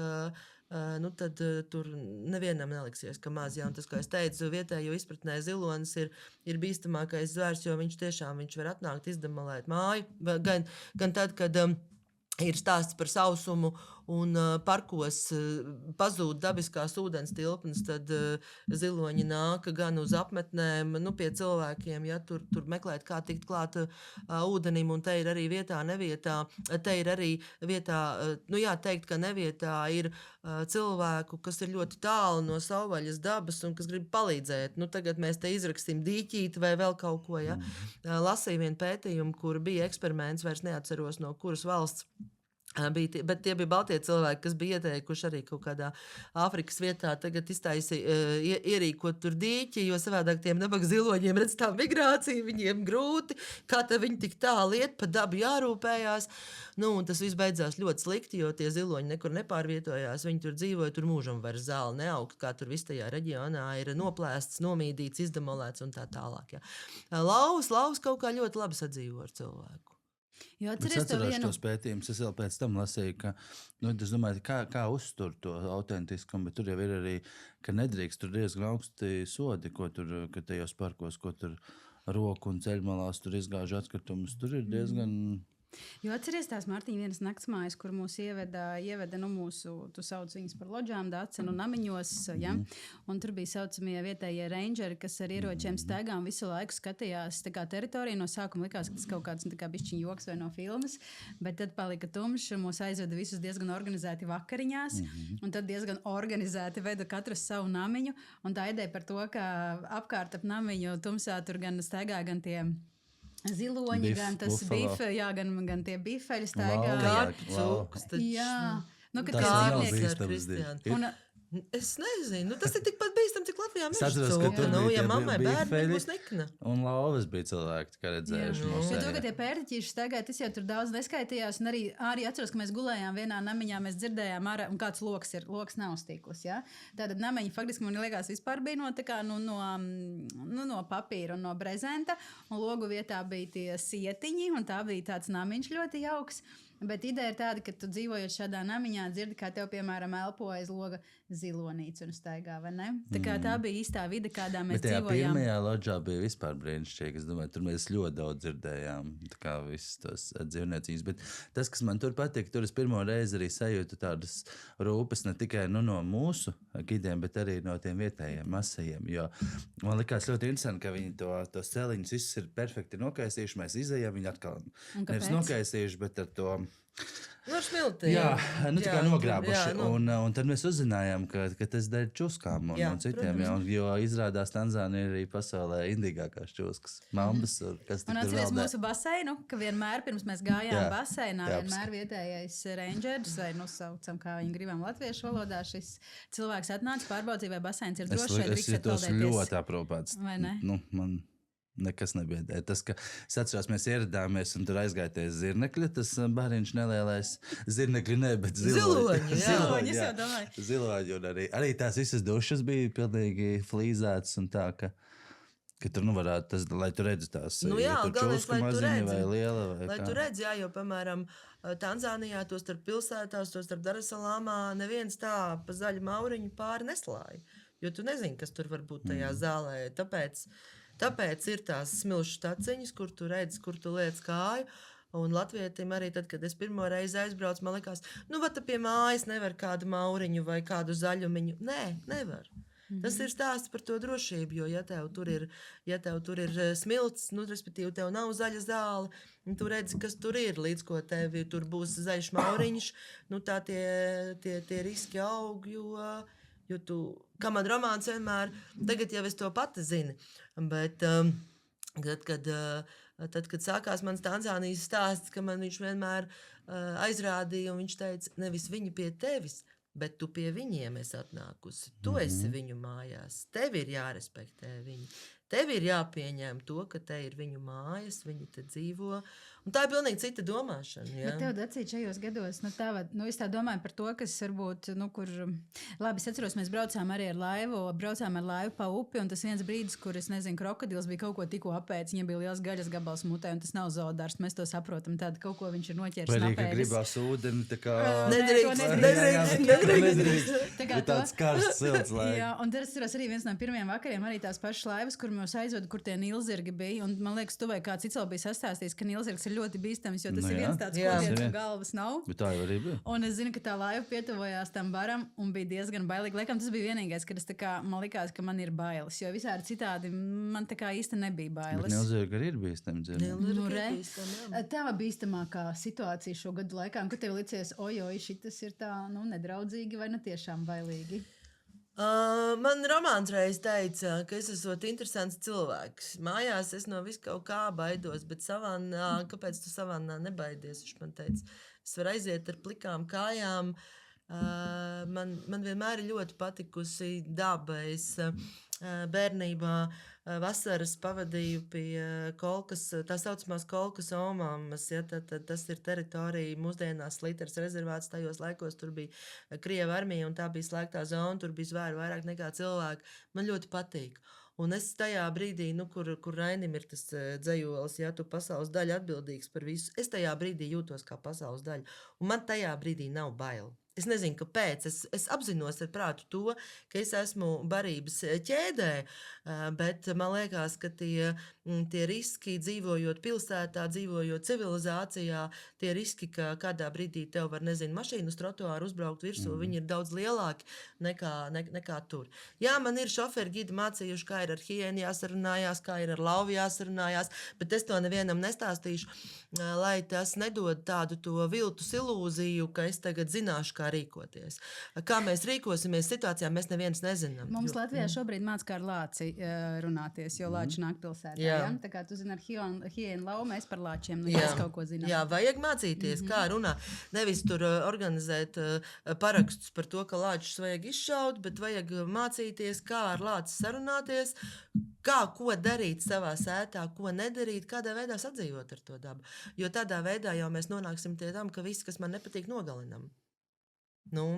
tad tur nevienam neliksies, ka maz. Ja? Un tas, kā es teicu, vietējo izpratnē zilonis ir bīstamākais zvērs, jo viņš var atnākt izdamalēt māju. Gan tad, kad ir stāsts par sausumu un parkos pazūd dabiskās ūdens tilpnes, tad ziloņi nāk gan uz apmetnēm, pie cilvēkiem, ja tur meklēt, kā tikt klāt ūdenim, un te ir arī vietā, nevietā. Te ir arī vietā, teikt, ka nevietā ir cilvēku, kas ir ļoti tālu no savvaļas dabas un kas grib palīdzēt. Tagad mēs te izrakstīsim dīķīti vai vēl kaut ko, ja. Lasīju vienu pētījumu, kur bija eksperiments, vairs neatceros no kuras valsts. Bet tie bija baltie cilvēki, kas bija ieteikuši arī kaut kādā Āfrikas vietā tagad ierīkot tur dīķi, jo savādāk tiem nabaga ziloņiem redz tā migrācija, viņiem grūti, kā tad viņi tik tālu iet, pa dabu jārūpējās. Un tas viss beidzās ļoti slikti, jo tie ziloņi nekur nepārvietojās, viņi tur dzīvoja, tur mūžam vairs zāle neaugt, kā tur viss tajā reģionā ir noplēsts, nomīdīts, izdemolēts un tā tālāk. Ja. Lauvas kaut kā ļoti labi sadzīvo ar cilvēku.
Es atceros tos pētījumus, es vēl pēc tam lasīju, ka, es domāju, kā uztur to autentiskumu, bet tur jau ir arī, ka nedrīkst tur diezgan augsti sodi, ka tajos parkos, ko tur roku un ceļmalās tur izgāž atkritumus, tur ir diezgan...
Jo atceries tās, Mārtiņa, vienas naktsmājas, kur mūs ieveda mūsu, tu sauc viņas par loģām, Dacenu namiņos, ja? Un tur bija saucamie vietējie rangeri, kas ar ieročiem staigā un visu laiku skatījās tā kā teritoriju. No sākuma likās, ka tas kaut kāds tā kā bišķiņ joks vai no filmas, bet tad palika tumšs, mūs aizveda visus diezgan organizēti vakariņās, un tad diezgan organizēti veda katrs savu namiņu, un tā ideja par to, ka apkārt ap namiņu tumsā tur gan staigā, gan tie ziloņi, gan tas bife, jā, gan tie bifeļi staigā.
Cūks taču.
Jā, nu, ka
Tas
tie
jau
dzīvnieki-
bīstams
Kristiāna.
bija.
Un,
Es nezinu, nu, tas ir tikpat bīstam, cik Latvijā
Es
meža
atceros, ka
cūka.
tur
Nu,
bija
ja
tie
mammai bērni
bifeļi.
būs nekna.
Un lauvas bija cilvēki, kā redzējuši
Jā, nu.
mūsu
Jo to, ka
sērijā.
tie pērtiķīši staigāja, tas jau tur daudz neskaitījās. Un arī atceros, ka mēs gulējām vienā namiņā, mēs dzirdējām ārā, un kāds loks ir. Loks nav stīkls. Ja? Tātad namiņi faktiski man liekas vispār bija no, tā kā, no papīra un no brezenta. Un logu vietā bija tie sietiņi, un tā bija tāds namiņš ļoti jauks. Bet ideja ir tāda, ka tu dzīvojot šādā namiņā, dzirdi, kā tev, piemēram, elpo aiz loga zilonīca un staigā, vai ne? Tā kā tā bija īstā vide, kādā mēs
Bet tajā
dzīvojām.
pirmajā loģā bija vispār brīnišķīgi. Es domāju, tur mēs ļoti daudz dzirdējām, tā kā visas tos dzīvniecības. Bet tas, kas man tur patīk, tur es pirmo reizi arī sajūtu tādas rūpes ne tikai no mūsu gidiem, bet arī no tiem vietējiem masajiem. Jo man likās ļoti interesanti, ka viņi to celiņus visus ir perfekti nokaisījuši. Mēs izējām viņi atkal
Un
nevis
kāpēc?
nokaisījuši, bet ar to.
Nu, ar smilti.
Jā, nu tā kā nogrābuši.
Jā, nu.
Un tad mēs uzzinājām, ka tas dēļ čuskām un,
Jā,
un citiem. Jā, jo izrādās Tanzānija ir arī pasaulē indīgākās čuskas. Mambas, kas
Un
tur
atceries
vēl
mūsu baseinu, ka vienmēr pirms mēs gājām
Jā,
baseinā,
jā,
vienmēr vietējais rangers, vai nosaucam, kā viņi gribam latviešu valodā, šis cilvēks atnāca pārbaudzīja, vai baseins ir drošs, vai
Es
drīkst
jutos
peldēties.
ļoti aprūpēts.
Vai ne?
Nu, man nekas nebija. Tas, ka es atceros, mēs ieradāmies un tur aizgājāties zirnekļi, tas bāriņš nelielais. Zirnekļi ne, bet
Ziloņi, jā.
Ziloņi, es jau domāju.
Ziloņi, un arī tās visas dušas bija pilnīgi flīzētas un tā, ka tur nu varētu, tas, lai tu redzi tās,
Nu jā,
tur
galvenais,
čusku
lai tu
maziņa
redzi.
vai liela vai
Lai
kā.
tu redzi, jā, jo, piemēram, Tanzānijā, to starp pilsētās, to starp Darasalāmā, neviens tā pa zaļu mauriņu pāri neslāja. Jo tu nezini, kas tur var būt tajā zālē. Tāpēc ir tās smilšu taciņas, kur tu redzi, kur tu liec kāju. Un latvietim arī tad, kad es pirmo reizi aizbraucu, man likās, nu, vai tu pie mājas nevar kādu mauriņu vai kādu zaļumiņu? Nē, nevar. Tas ir stāsts par to drošību, jo, ja tev tur ir smilts, nu, respektīvi, tev nav zaļa zāle, un tu redzi, kas tur ir, līdz ko tev tur būs zaļš mauriņš, nu, tā tie riski aug, jo tu, kā man romāns vienmēr, tagad jau es to pati zinu, bet tad, kad sākās mans Tanzānijas stāsts, ka man viņš vienmēr aizrādīja, un viņš teica, nevis viņi pie tevis, bet tu pie viņiem esi atnākusi. Tu esi viņu mājās. Tev ir jārespektē viņi. Tev ir jāpieņem to, ka te ir viņu mājas, viņi te dzīvo. Un tā ir pilnīgi cita domāšana. Ja?
Bet tev, Dacīt, šajos gados, es tā domāju par to, kas varbūt, kur, labi, es atceros, mēs braucām ar laivu pa upi, un tas viens brīdis, kur, es nezinu, krokodils bija kaut ko tikko apēdis, viņam bija liels gaļas gabals mutē, un tas nav zoodārs, mēs to saprotam, tāda kaut ko viņš ir noķēris
Vai
un
arī, ka
apēdis.
gribās ūdeni, tā kā...
Nedrīkst.
Tā kā
Ir tāds karsts silts laiks.
Jā, un tad es atceros arī viens no pirmajiem vakariem, arī tās pašas laivas, kur mūs aizveda, kur tie nilzirgi bija, un man liekas, tu vai kāds cits vēl bija sastāstījis, ka nilzirgs ir ļoti bīstams, jo tas
Nu
ir
jā.
viens tāds
Jā.
koties, un galvas nav.
Bet tā jau arī bija.
Un es zinu, ka tā laiva pietuvojās tam baram un bija diezgan bailīgi. Laikam tas bija vienīgais, kad es tā kā, man likās, ka man ir bailes, jo visādi citādi man tā kā īsti nebija
Bet
bailes.
Nilzirgi arī ir bīstami dzīvnieki.
Nu, re. Tava bīstamākā situācija šo gadu laikā, un kad tev licies, ojoj, šitas ir tā, nedraudzīgi vai tiešām bailīgi?
Man romāns reiz teica, ka es esmu interesants cilvēks. Mājās es no vis kaut kā baidos, bet savānā, kāpēc tu savānā nebaidies? Viņš man teica, es varu aiziet ar plikām kājām. Man vienmēr ir ļoti patikusi daba. Es bērnībā vasaras pavadīju pie kolkas, tā saucamās kolkas omāmas. Ja, tas ir teritorija mūsdienās Slīteres rezervāts. Tajos laikos tur bija Krieva armija un tā bija slēgtā zona. Tur bija zvēri vairāk nekā cilvēki. Man ļoti patīk. Un es tajā brīdī, kur Rainim ir tas dzejolis, ja tu pasaules daļa atbildīgs par visu, es tajā brīdī jūtos kā pasaules daļa. Un man tajā brīdī nav bail. Es nezinu, kāpēc. Es apzinos ar prātu to, ka es esmu barības ķēdē, bet man liekas, ka tie riski dzīvojot pilsētā, dzīvojot civilizācijā, tie riski, ka kādā brīdī tev var, nezinu, mašīnu uz trotuāru uzbraukt virsū, viņi ir daudz lielāki nekā tur. Jā, man ir šoferi gidi mācījuši, kā ir ar hiēnu jāsarunājās, kā ir ar lauvu jāsarunājās, bet es to nevienam nestāstīšu, lai tas nedod tādu to viltus ilūziju, ka es tagad zināšu, kā rīkoties. Kā mēs rīkosimies situācijā, mēs neviens nezinām.
Mums Latvijā šobrīd māca, kā ar lāci runāties, jo lāči nāk pilsētā.
Jā.
Ja? Tā kā tu zini ar hiēnu lauvu, mēs par lāčiem, mēs kaut ko zinām.
Jā, vajag mācīties, kā runāt. Nevis tur organizēt parakstus par to, ka lāčus vajag izšaut, bet vajag mācīties, kā ar lāci sarunāties, ko darīt savā sētā, ko nedarīt, kādā veidā sadzīvot ar to dabu. Jo tādā veidā jau mēs nonāksim pie tam, ka viss, kas man nepatīk, nogalinam.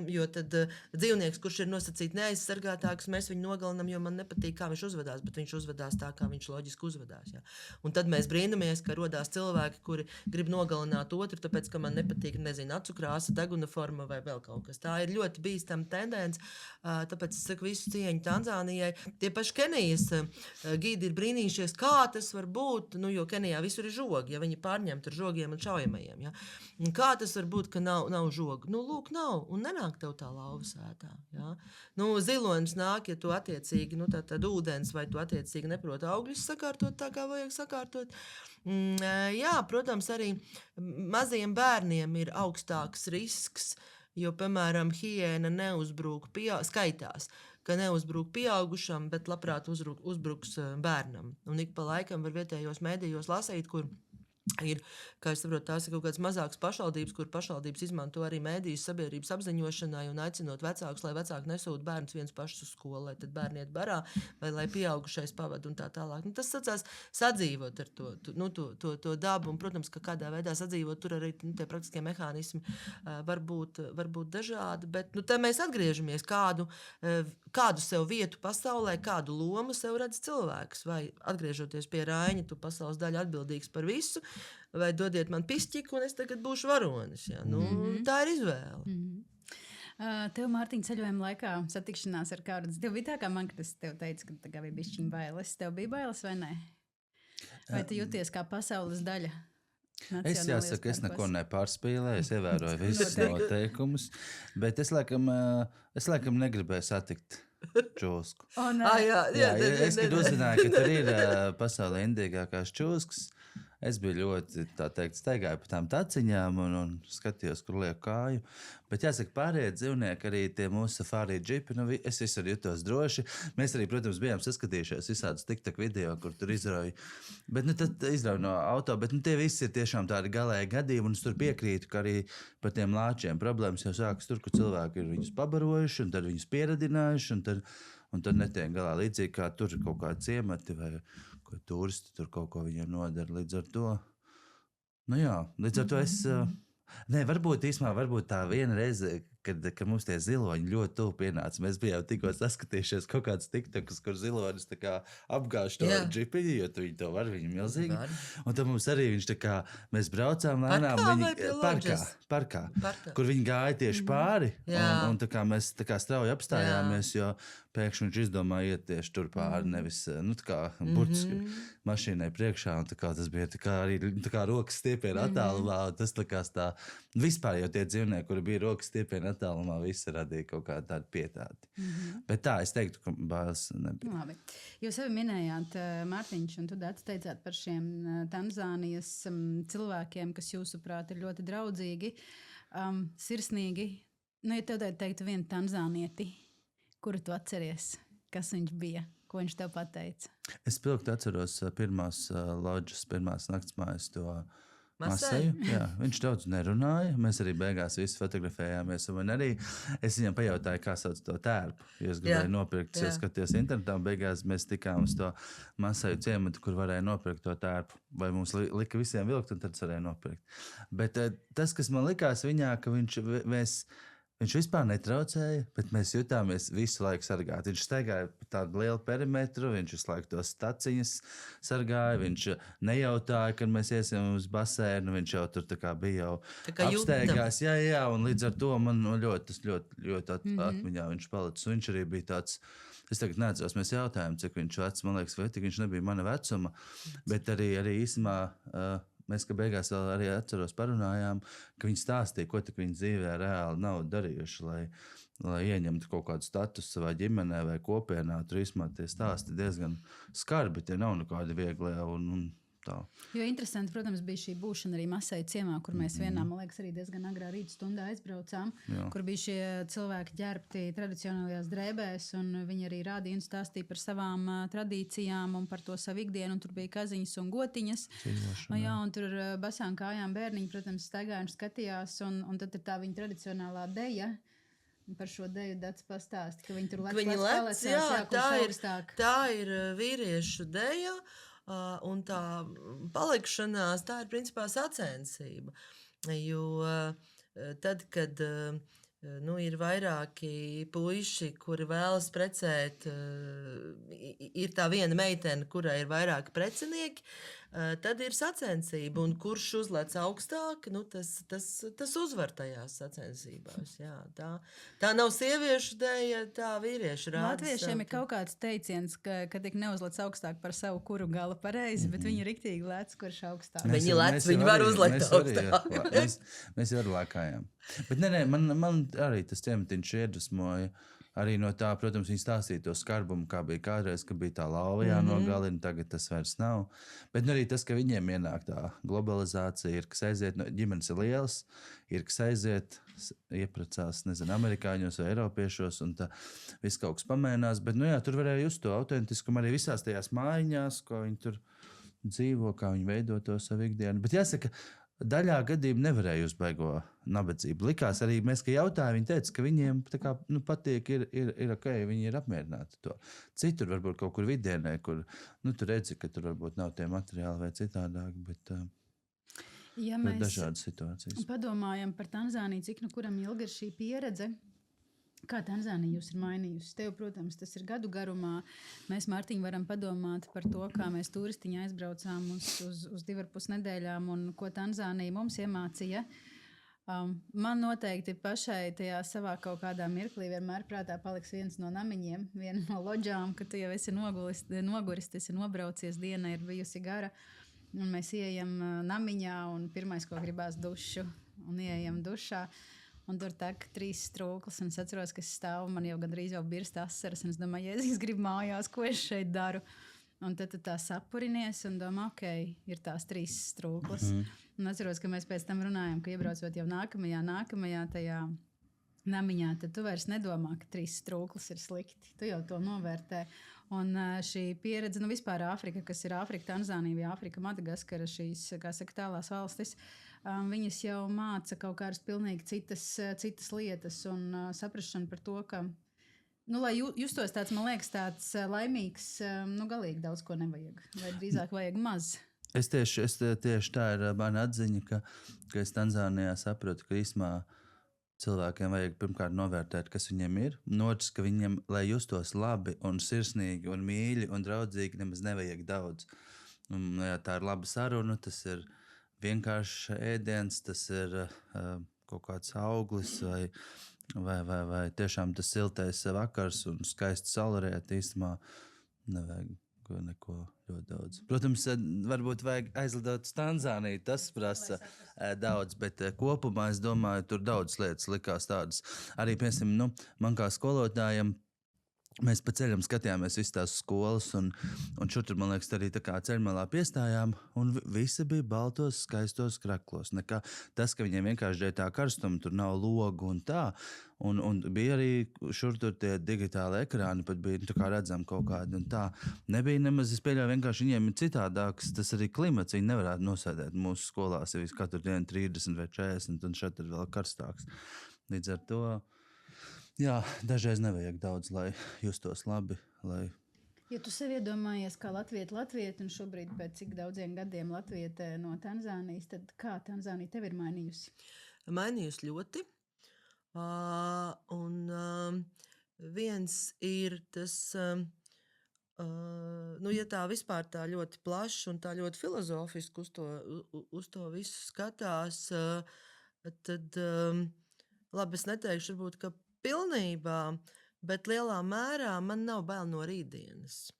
Jo tad dzīvnieks, kurš ir nosacīti neaizsargātāks, mēs viņu nogalinam, jo man nepatīk, kā viņš uzvedās, bet viņš uzvedās tā, kā viņš loģiski uzvedās. Ja? Un tad mēs brīnamies, ka rodās cilvēki, kuri grib nogalināt otru, tāpēc, ka man nepatīk, nezinu, acu krāsa, deguna forma vai vēl kaut kas. Tā ir ļoti bīstama tendence, tāpēc es saku visu cieņu Tanzānijai. Tie paši Kenijas gidi ir brīnījušies, kā tas var būt, jo Kenijā visur ir žogi, ja viņi pārņemt ar žogiem un šaujamajiem. Ja? Un kā tas var būt, ka nav žogu? Lūk, nav. Un nenāk tev tā lauva sētā. Ja? Zilonis nāk, ja tu attiecīgi, tad ūdens, vai tu attiecīgi neproti augļus sakārtot tā, kā vajag sakārtot. Jā, protams, arī maziem bērniem ir augstāks risks, jo, piemēram, hiēna neuzbrūk skaitās, ka neuzbrūk pieaugušam, bet labprāt uzbruks bērnam. Un ik pa laikam var vietējos mēdījos lasīt, kur ir, kā es saprotu, tās ir kaut kādas mazākas pašvaldības, kur pašvaldības izmanto arī mēdījus sabiedrības apziņošanai un aicinot vecākus, lai vecāki nesūta bērnus viens pašs uz skolu, lai tad bērni iet barā vai lai pieaugušais pavada un tā tālāk. Tas sacās sadzīvot ar to dabu un, protams, ka kādā veidā sadzīvot, tur arī tie praktiskie mehānismi var būt dažādi, bet te mēs atgriežamies kādu sev vietu pasaulē, kādu lomu sev redz cilvēks, vai atgriežoties pie Raiņa, tu pasaules daļa atbildīgs par visu, vai dodiet man pišķiku, un es tagad būšu varonis. Ja? Tā ir izvēle.
Tev, Mārtiņ, ceļojuma laikā satikšanās ar kādu, tev bija tā kā man, kas tev teica, ka tā kā bija bišķiņ bailes. Tev bija bailes vai ne? Vai tu jūties kā pasaules daļa?
Es jāsaka, es neko nepārspīlēju, es ievēroju visus noteikumus, bet es laikam negribēju satikt čūsku. Es, kad uzzināju, ka tur ir pasaulē indīgākās čūskas, es biju ļoti, tā teikt, staigāju pa tām taciņām un skatījos, kur lieku kāju. Bet jāsaka, pārējie dzīvnieki, arī tie mūsu safari džipi, es visur jutos droši. Mēs arī, protams, bijām saskatījušies visādus TikTok video, kur tur izrauja. Bet tad izrauja no auto, bet tie visi ir tiešām tādi galēji gadījumi, un es tur piekrītu, ka arī par tiem lāčiem problēmas jau sākas tur, kur cilvēki ir viņus pabarojuši, un tad viņus pieradinājuši, un tad netiek galā līdzīgi, kā tur ir kaut kādi ciemati vai ko turisti tur kaut ko viņiem nodara. Līdz ar to, līdz ar to es... varbūt tā viena reize, kad mums tie ziloņi ļoti tuvu pienāca. Mēs bijām tikko saskatījušies kaut kāds tiktokus, kur zilonis apgāž to džipiņu, jo viņi to var, viņi milzīgi. Un tad mums arī viņš mēs braucām lēnām parkā, kur viņi gāja tieši pāri. Un mēs strauji apstājāmies, jo pēkšņi viņš izdomāja iet tieši tur pāri, nevis burtiski mašīnai priekšā. Un tas bija arī rokas stiepiena attālumā. Tas tā vispār jau tie dzīvnieki, kuri bija rokas stiepiena attālumā, visi radīja kaut kādu tādu pietāti. Bet tā, es teiktu, ka bāzes nebija.
Labi. Jūs sevi minējāt, Mārtiņš, un tu Dats teicāt par šiem Tanzānijas cilvēkiem, kas jūsuprāt ir ļoti draudzīgi, sirsnīgi. Ja tev teiktu vienu tanzānieti, kuru tu atceries, kas viņš bija, ko viņš tev pateica?
Es pilgti atceros pirmās lodžas, pirmās naktsmājas to Masaju. Jā, viņš daudz nerunāja. Mēs arī beigās visi fotografējāmies. Un arī es viņam pajautāju, kā sauc to tērpu. Jo es gribēju nopirkt, skaties internetā, un beigās mēs tikām uz to Masaju ciematu, kur varēja nopirkt to tērpu. Vai mums lika visiem vilkt, un tad varēja nopirkt. Bet tas, kas man likās viņā, ka Viņš vispār netraucēja, bet mēs jutāmies visu laiku sargāti. Viņš staigāja pa tādu lielu perimetru, viņš visu laiku tos staciņas sargāja, viņš nejautāja, kad mēs iesim uz basēnu, viņš jau tur tā kā bija jau
Tā kā
apsteigās. Jā, un līdz ar to man ļoti atmiņā viņš palicis. Viņš arī bija tāds, es tagad neatceros, mēs jautājām, cik viņš vecs, man liekas, vai tik viņš nebija mana vecuma, bet arī īsumā mēs, ka beigās vēl arī atceros parunājām, ka viņi stāstīja, ko tik viņi dzīvē reāli nav darījuši, lai ieņemtu kaut kādu statusu savā ģimenē vai kopienā. Tur īstenībā tie stāsti diezgan skarbi, tie nav nekādi viegli un tā.
Jo interesanti, protams, bija šī būšana arī Masai ciemā, kur mēs vienā, man liekas, arī diezgan agrā rīta stundā aizbraucām, kur bija šie cilvēki ģērbti tradicionālajās drēbēs, un viņi arī rādīja un stāstīja par savām tradīcijām un par to savu ikdienu, un tur bija kaziņas un gotiņas. Jā, un tur basām kājām bērniņi, protams, staigāja un skatījās, un tad ir tā viņa tradicionālā deja. Par šo deju Dats pastāst, ka viņi tur lec,
tā ir vīriešu deja. Un tā palikšanās, tā ir principā sacensība. Jo tad, kad ir vairāki puiši, kuri vēlas precēt, ir tā viena meitene, kurai ir vairāki precinieki, tad ir sacensība. Un kurš uzlec augstāk, tas uzvar tajās sacensībās. Jā, tā nav sieviešu deja, tā vīriešu rāda.
Latviešiem ir kaut kāds teiciens, ka tik neuzlec augstāk par savu kuru gala pareizi, bet viņi riktīgi lec, kurš augstāk.
Viņi lec, viņi var uzlekt augstāk.
Mēs arī lēkājām. Bet nē, man arī tas ciematiņš iedvesmoja. Arī no tā, protams, viņi stāstīja to skarbumu, kā bija kādreiz, ka bija tā lauva jānogalina, tagad tas vairs nav. Bet arī tas, ka viņiem ienāk tā globalizācija, ir kas aiziet, ģimenes ir lielas, ir kas aiziet, ieprecās, nezinu, amerikāņos vai eiropiešos, un tā viss kaut kas pamēnās. Bet, tur varēja just to autentiskumu arī visās tajās mājiņās, ko viņi tur dzīvo, kā viņi veido to savu ikdienu. Bet jāsaka, daļā gadījumā nevarēja uzbaigo nabadzību. Likās arī mēs, ka jautājām, viņi teica, ka viņiem tā kā, patīk, ir ok, viņi ir apmierināti to. Citur varbūt kaut kur vidienē, kur, tu redzi, ka tur varbūt nav tie materiāli vai citādāk, bet
ja
ir dažādas situācijas.
Padomājam par Tanzāniju, cik kuram ilgi ir šī pieredze. Kā Tanzānija jūs ir mainījusi? Tev, protams, tas ir gadu garumā. Mēs, Mārtiņ, varam padomāt par to, kā mēs turistiņā aizbraucām uz 2,5 nedēļām un ko Tanzānija mums iemācīja. Man noteikti pašai tajā savā kaut kādā mirklī vienmēr prātā paliks viens no namiņiem, viena no loģām, ka tu jau esi noguris, esi nobraucies, diena ir bijusi gara. Un mēs ieejam namiņā un pirmais, ko gribās dušu, un ieejam dušā. Un tur tek 3 strūklas, un es atceros, ka es stāvu, man jau gandrīz jau birst asaras, un es domāju, ja es gribu mājās, ko es šeit daru. Un tad tu tā sapurinies un domā, ok, ir tās 3 strūklas. Un atceros, ka mēs pēc tam runājam, ka iebraucot jau nākamajā tajā namiņā, tad tu vairs nedomā, ka 3 strūklas ir slikti. Tu jau to novērtē. Un šī pieredze, vispār Āfrika, kas ir Āfrika, Tanzānija vai Āfrika, Madagaskara, šīs, kā saka, tālās valstis, viņas jau māca kaut kādas pilnīgi citas lietas un saprašanu par to, ka, lai justos tāds, man liekas, tāds laimīgs, galīgi daudz ko nevajag, vai drīzāk vajag maz.
Es tieši tā ir mana atziņa, ka es Tanzānijā saprotu, ka īsumā cilvēkiem vajag pirmkārt novērtēt, kas viņiem ir. Otrs, ka viņiem, lai justos labi un sirsnīgi un mīļi un draudzīgi, nemaz nevajag daudz. Un, tā ir laba saruna, tas ir vienkāršs ēdiens, tas ir kaut kāds auglis vai tiešām tas siltais vakars un skaisti saulrieta. Īstumā nevajag neko ļoti daudz. Protams, varbūt vajag aizlidot uz Tanzāniju, tas prasa daudz, bet kopumā es domāju, tur daudz lietas likās tādas. Arī, piemēram, man kā skolotājiem, mēs pa ceļam skatījāmies visas tās skolas, un šur, man liekas, arī tā kā ceļmalā piestājām, un visi bija baltos, skaistos kraklos. Nekā tas, ka viņiem vienkārši dēļ tā karstuma, tur nav logu un tā, un bija arī šur tur tie digitāli ekrāni, pat bija tā kā redzam kaut kādi, un tā nebija nemaz, es pieļauju, vienkārši viņiem ir citādāks, tas arī klimats, viņi nevarētu nosēdēt mūsu skolās, ja katru dienu 30 vai 40, un šeit ir vēl karstāks. Līdz ar to jā, dažreiz nevajag daudz, lai justos labi.
Ja tu sev iedomājies kā latvieti, un šobrīd pēc cik daudziem gadiem latviete no Tanzānijas, tad kā Tanzānija tev ir mainījusi?
Mainījusi ļoti. Viens ir tas, ja tā vispār tā ļoti plaši un tā ļoti filozofiski uz to visu skatās, tad, labi, es neteikšu varbūt, ka pilnībā, bet lielā mērā man nav bail no rītdienas.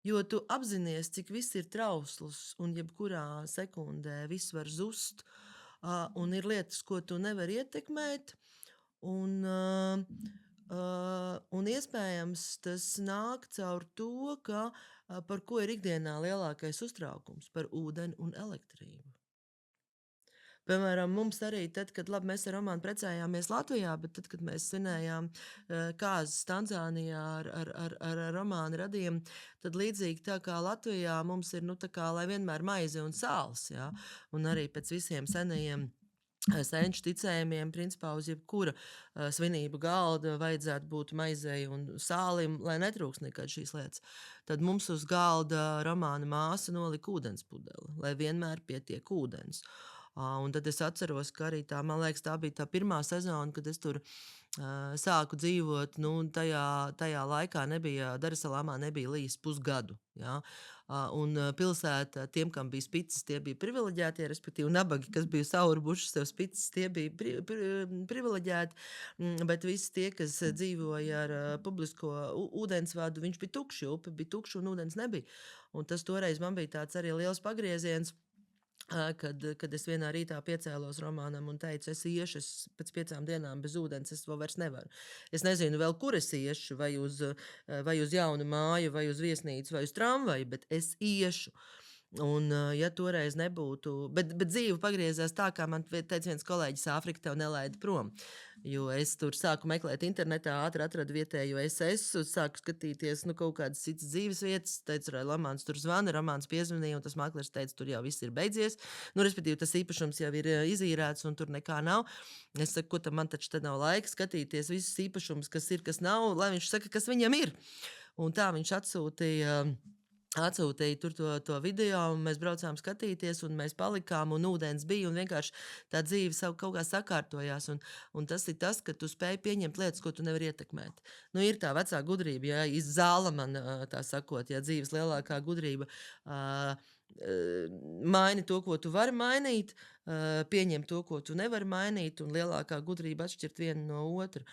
Jo tu apzinies, cik viss ir trausls un jebkurā sekundē viss var zust, un ir lietas, ko tu nevari ietekmēt, un iespējams tas nāk caur to, ka par ko ir ikdienā lielākais uztraukums? Par ūdeni un elektrību. Piemēram, mums arī tad, kad mēs ar Romānu precējāmies Latvijā, bet tad, kad mēs svinējām kāzas Tanzānijā ar Romānu radiem, tad līdzīgi tā kā Latvijā mums ir, tā kā, lai vienmēr maize un sāls, jā, un arī pēc visiem senajiem senču ticējumiem, principā uz jebkura svinību galda vajadzētu būt maizei un sālim, lai netrūks nekad šīs lietas. Tad mums uz galda Romāna māsa nolika ūdens pudeli, lai vienmēr pietiek ūdens. Un tad es atceros, ka arī man liekas, tā bija tā pirmā sezona, kad es tur sāku dzīvot. Tajā laikā Daresalamā nebija līs pusgadu. Ja? Un pilsēta, tiem, kam bija spicas, tie bija privileģētie, respektīvi nabagi, kas bija saurbuši sev spicas, tie bija privileģēti, bet visi tie, kas dzīvoja ar publisko ūdensvadu, viņš bija tukšs, jo upe bija tukša un ūdens nebija. Un tas toreiz man bija tāds arī liels pagrieziens, kad es vienā rītā piecēlos Romānam un teicu, es iešu, pēc 5 dienām bez ūdens, es vēl vairs nevaru. Es nezinu vēl, kur es iešu, vai uz jaunu māju, vai uz viesnīcu, vai uz tramvaju, bet es iešu. Un, ja toreiz nebūtu, bet dzīve pagriezās tā, kā man teica viens kolēģis, Āfrika tev nelaida prom. Jo es tur sāku meklēt internetā, ātri atradu vietējo SS, sāku skatīties kaut kādas citas dzīves vietas. Teicu, Romāns tur zvana, Romāns piezvanīja, un tas makleris teica, tur jau viss ir beidzies. Respektīvi, tas īpašums jau ir izīrēts, un tur nekā nav. Es saku, ko tam man taču tad nav laika skatīties visus īpašumus, kas ir, kas nav, lai viņš saka, kas viņam ir. Un tā viņš atsūtīja tur to video, un mēs braucām skatīties, un mēs palikām, un ūdens bija, un vienkārši tā dzīve kaut kā sakārtojās. Un tas ir tas, ka tu spēj pieņemt lietas, ko tu nevari ietekmēt. Ir tā vecā gudrība, ja izzāla man, tā sakot, ja dzīves lielākā gudrība maini to, ko tu vari mainīt, pieņem to, ko tu nevari mainīt, un lielākā gudrība atšķirt vienu no otru.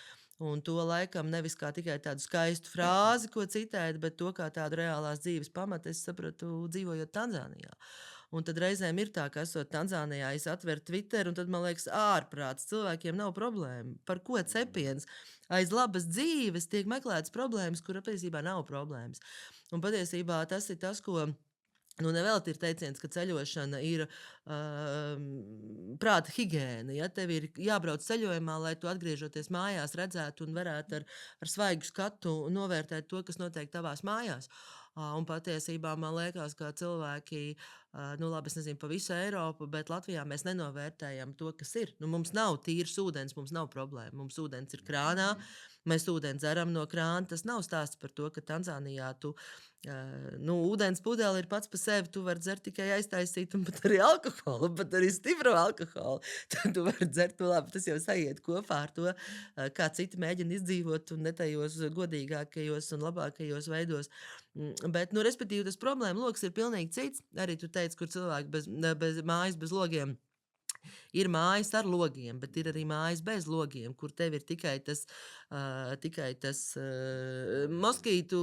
Un to laikam nevis kā tikai tādu skaistu frāzi, ko citēt, bet to kā tādu reālās dzīves pamatu es sapratu dzīvojot Tanzānijā. Un tad reizēm ir tā, ka esot Tanzānijā, es atveru Twitter, un tad man liekas ārprāts, cilvēkiem nav problēma. Par ko cepiens? Aiz labas dzīves tiek meklētas problēmas, kur patiesībā nav problēmas. Un patiesībā tas ir tas, ko... Nevelti ir teiciens, ka ceļošana ir prāta higiēna. Ja? Tev ir jābrauc ceļojumā, lai tu atgriežoties mājās redzētu un varētu ar svaigu skatu novērtēt to, kas notiek tavās mājās. Un patiesībā man liekas, ka cilvēki, labi, es nezinu, pa visu Eiropu, bet Latvijā mēs nenovērtējam to, kas ir. Mums nav tīrs ūdens, mums nav problēma. Mums ūdens ir krānā, mēs ūdeni dzeram no krāna. Tas nav stāsts par to, ka Tanzānijā ūdens pudeli ir pats par sevi. Tu vari dzert tikai aiztaisīt, un pat arī alkoholu, pat arī stipru alkoholu. Tu vari dzert, labi, tas jau sajiet kopā ar to, kā citi mēģina izdzīvot un ne tajos godīgākajos un labākajos veidos. Bet, respektīvi, tas problēma loks ir pilnīgi cits. Arī tu teici, kur cilvēki bez mājas, bez logiem. Ir mājas ar logiem, bet ir arī mājas bez logiem, kur tev ir tikai tas moskītu